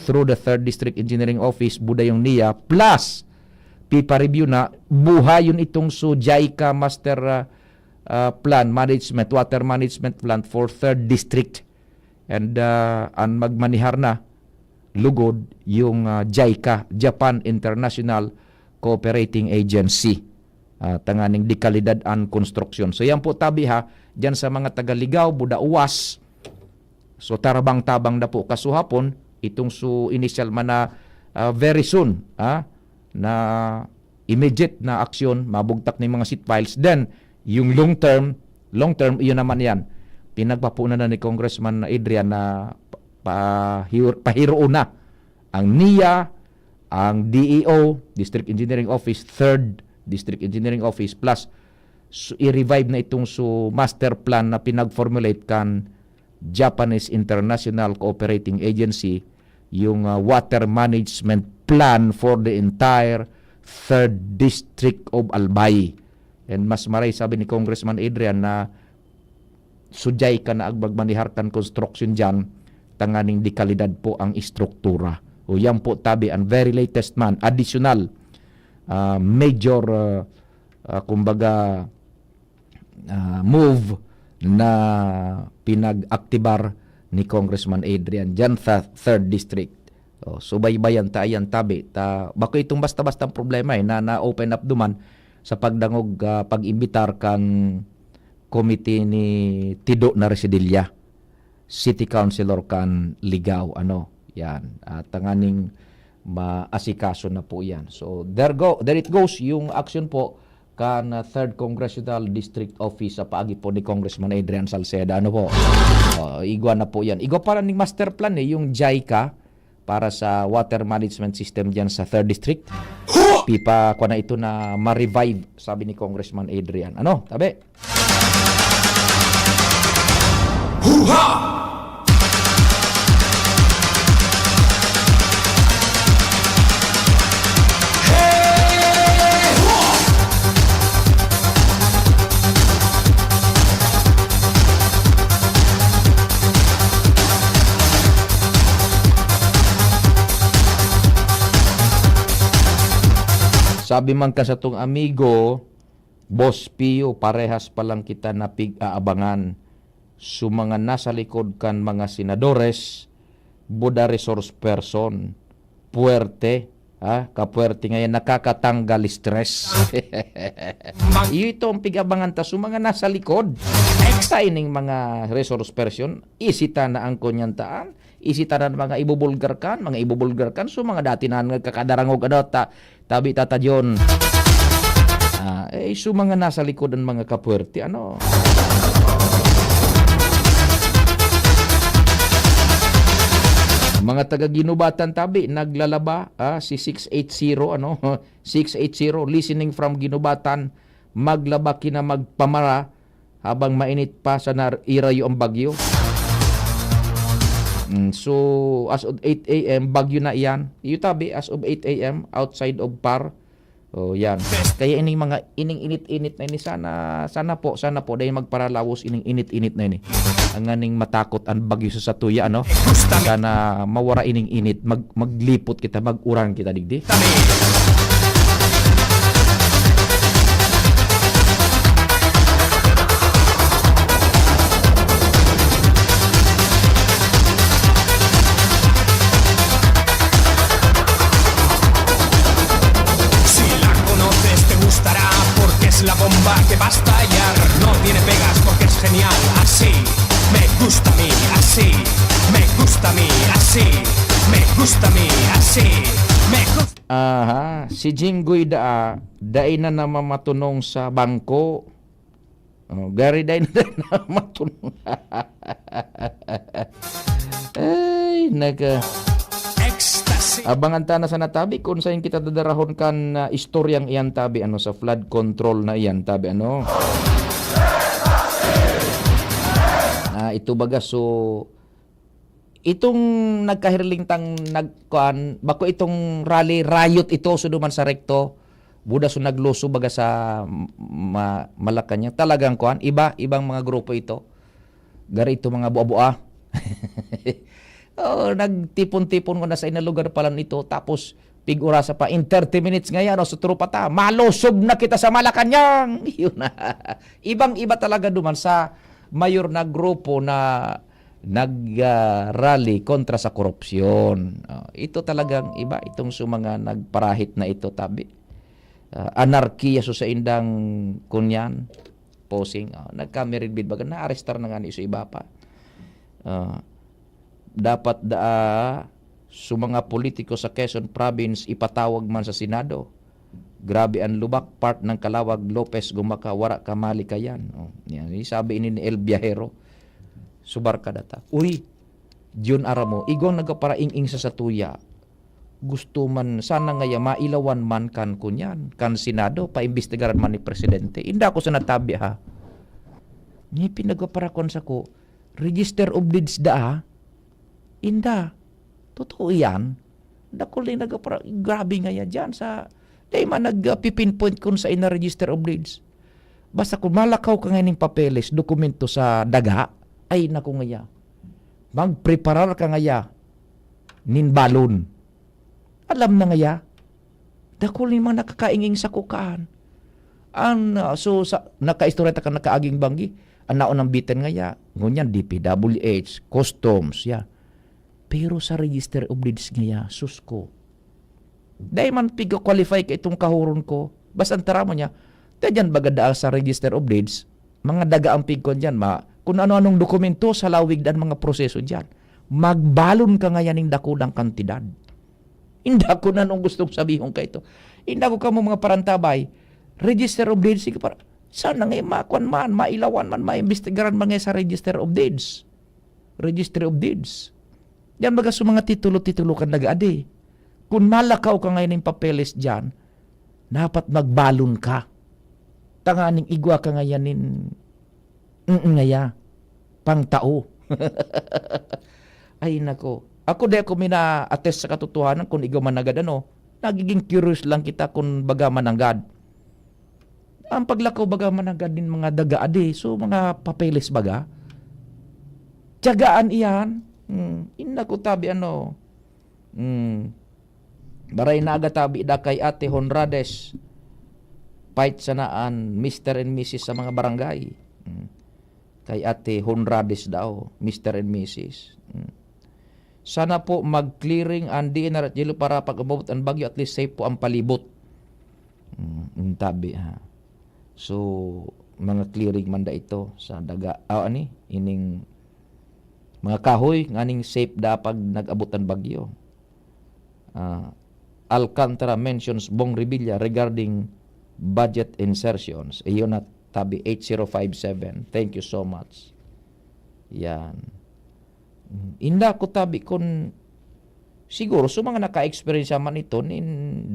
through the 3rd District Engineering Office, budayong niya, plus pipa review na buhayon itong JICA Master Plan Management, Water Management Plan for 3rd District. And ang magmanihar na lugod yung JICA, Japan International Cooperating Agency, tanganing dekalidad and construction. So yan po tabi ha, dyan sa mga taga-Ligaw, Buda Uwas, so tarabang-tabang na po kasuhapon, itong initial man na very soon, na immediate na aksyon, mabugtak ni mga seat files. Then, yung long term, iyon naman yan. Pinagpapunan na ni Congressman Adrian na pahiro na ang NIA, ang DEO, District Engineering Office, 3rd District Engineering Office, plus i-revive na itong master plan na pinag-formulate kan Japanese International Cooperating Agency, yung water management plan for the entire 3rd District of Albay. And mas maray sabi ni Congressman Adrian na sujay ka na agbagmaniharkan construction dyan, tanganing dikalidad po ang istruktura. O yan po tabi, ang very latest man, additional major kumbaga move na pinag-aktibar ni Congressman Adrian dyan sa 3rd District. Subaybayan tayan tabi. Bako itong basta-basta problema na-open up duman sa pagdangog pag-imbitar kang committee ni Tido na Residilla, City Councilor kan Ligaw. Yan. Tanganing maasikaso na po yan. So there it goes yung action po kan 3rd Congressional District Office sa paagi po ni Congressman Adrian Salceda. Igwa na po yan. Igwa para ng master plan yung JICA para sa water management system dyan sa 3rd District. Pipa ko na ito na ma-revive, sabi ni Congressman Adrian. Tabi? Huha! Sabi man ka sa tong amigo, Boss Pio, parehas pa lang kita napig-aabangan. So mga nasa likod kan mga senadores, Buda resource person, puwerte, kapuwerte ngayon, nakakatanggal stress. Ito ang pig-abangan ta, so mga nasa likod. Exciting mga resource person, isita na ang kunyantaan, isita na mga ibubulgar kan, so mga dati na nagkakadarangog, tabi tatajyon. So mga nasa likod ang mga kapuwerte, mga taga-Ginubatan tabi, naglalaba, si 680, 680, listening from Ginubatan, maglaba kina magpamara, habang mainit pa sa irayo ang bagyo. So, as of 8 a.m., bagyo na iyan. Tabi, as of 8 a.m., outside of Par. Yan. Kaya ining mga init-init na ini, sana po, dahil magparalawos ining init-init na ini. Ang aning matakot ang bagyo sa tuya, Sana mawara ining init, maglipot kita, mag-uran kita, digdi. La bomba que va a estallar no tiene pegas porque es genial. Así me gusta a mí, así Me gusta mi así. Me gusta mi así. Me gusta. Aha, si Jinggoy dai na matunong sa bangko. Oh, gari dai na matunong. Ay, Ecstasy. abangan ta na sa natabi kung saan kita dadarahon kan istoryang iyan tabi sa flood control na iyan tabi ito baga so itong nagkahirling tang nagkuan bako itong rally riot ito suduman sa rekto buda so nagluso baga sa Malacanang talagang kuan ibang mga grupo ito gari ito mga bua-bua. Nagtipon-tipon ko na sa inalugar pala nito tapos pig-orasa pa in 30 minutes ngayon sa trupa ta malusob na kita sa Malacanang. Yun na. Ibang-iba talaga duman sa mayor na grupo na nag-rally kontra sa korupsyon. Ito talagang iba itong mga nagparahit na ito tabi. Anarkiya so sa indang kunyan posing nagka-merit bid baga na-arrestar na nga ni so iba pa. Dapat sa mga politiko sa Quezon Province ipatawag man sa Senado. Grabe ang lubak part ng Calawag Lopez gumaka wara kamali kayan. Yan sabi ini ni El Viajero. Subar ka data. Uy, John Aramo, igong nagaparaing-ing sa satuya. Gusto man sana nga mailawan man kan kunyan kan Senado paimbestigaran man ni presidente. Inda ko sa natabi ha. Ni pinagaparakon sa ko register of deeds inda. Totoo yan. Dakuling grabe nga yan dyan sa day man nag-pinpoint kun sa ina register of deeds. Basta kung malakaw ka ngayon papeles, dokumento sa daga, ay naku nga magpreparar ka nga nin balon. Alam na nga dakuling mga nakakainging sa kukaan. So sa nakaistoreta ka nakaaging banggi, ang naon ng bitin nga ngunyan DPWH, customs, Pero sa register of deeds nga susko. Dahil man piga-qualify ka itong kahuron ko, basta antara mo niya, dyan baga sa register of deeds, mga daga ang pigkon dyan, kung ano-anong dokumento sa lawig dan mga proseso dyan, magbalon ka nga yaning dakudang kantidad. Inda ko na nung gustong sabihin ka ito. Inda ko ka mo mga parantabay, register of deeds, para sana nga makuan man, mailawan man, maimbestigaran man nga sa register of deeds. Register of deeds. Yan baga sa mga titulo-titulo kan nag-adi. Kung malakaw ka ngayon ng papeles dyan, dapat magbalon ka. Tanganing igwa ka ngayanin pang tao. Ay nako. Ako di ako mina-attest sa katotohanan kung igaw managad nagiging curious lang kita kung baga mananggad. Ang paglakaw baga managad din mga daga-adi. So mga papeles baga. Tiyagaan iyan. Inna ko tabi baray na agatabi da kay Ate Honrades fight sanaan Mr. and Mrs. sa mga barangay. Kay Ate Honrades daw Mr. and Mrs. Sana po mag-clearing ang DNR at Yelo para pag umabot ang bagyo at least safe po ang palibot. Tabi ha. So mga clearing man da ito sa daga ining mga kahoy nganing safe da pag nag-abutan bagyo. Alcantara mentions Bong Revilla regarding budget insertions. Iyon na tabi 8057. Thank you so much. Yan. Inda ko tabi kung siguro so mga naka-experience man ito in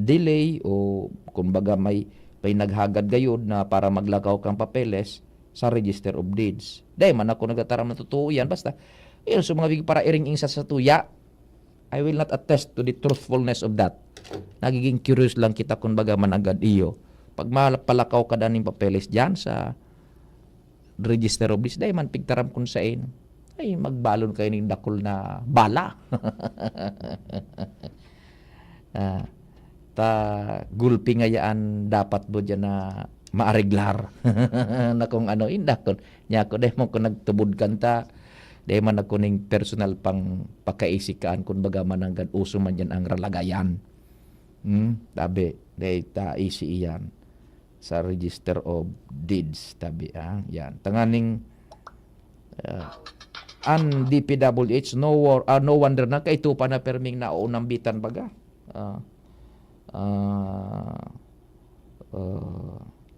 delay o kung baga may naghagad gayod na para maglakaw kang papeles sa register of deeds. Dahil man ako nagataram na totoo yan. Basta yun, so mga big para iring-ing sa satuya, I will not attest to the truthfulness of that. Nagiging curious lang kita kung baga managad iyo. Pag malapalakaw ka daning papeles dyan sa register of deeds, dahil man pigtaram kung sain, ay magbalon kayo ng dakol na bala. Gulpi nga yan dapat bo dyan na maariglar. Na kung indakon. Nya ko dahil mo kung nagtubod kanta, dahil man ako ning personal pang pakaisikaan kung baga mananggad uso man yan ang ralagayan. Tabi, dahil isi iyan sa register of deeds. Tabi, yan. Tanganing An DPWH no wonder na kay tupa na perming naunang bitan baga.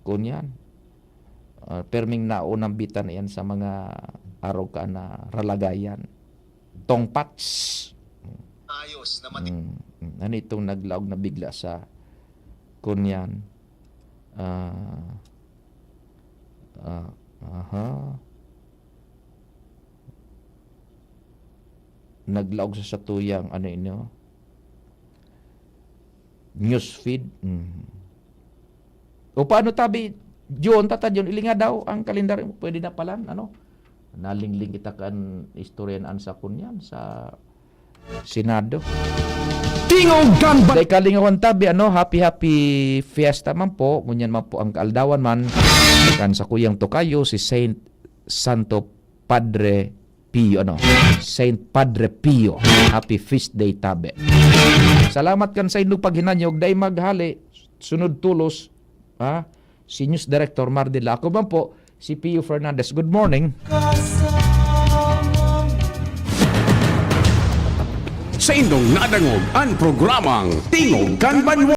Kunyan. Perming naunang bitan yan sa mga araw ka na ralagayan. Tongpats. Ayos na Ano itong naglaog na bigla sa kunyan. Naglaog sa satuyang ano ino newsfeed. O paano tabi John tata John ilinga daw ang kalendaryo pwede na palan ano nalingling kita kan istoryan sa kunyan sa Senado. Tingog Ganban. Dahil kalingawan tabi ano happy fiesta man po ngunyan man po ang kaaldawan man kan sa kuyang tokayo si Saint Santo Padre Pio Saint Padre Pio. Happy feast day tabi. Salamat kan sa inyong paghinanyog dahil maghali sunod tulos si News Director Mardila. Ako man po si Pio Fernandez. Good morning. Sa indong nadangog ang programang Tingog Kanban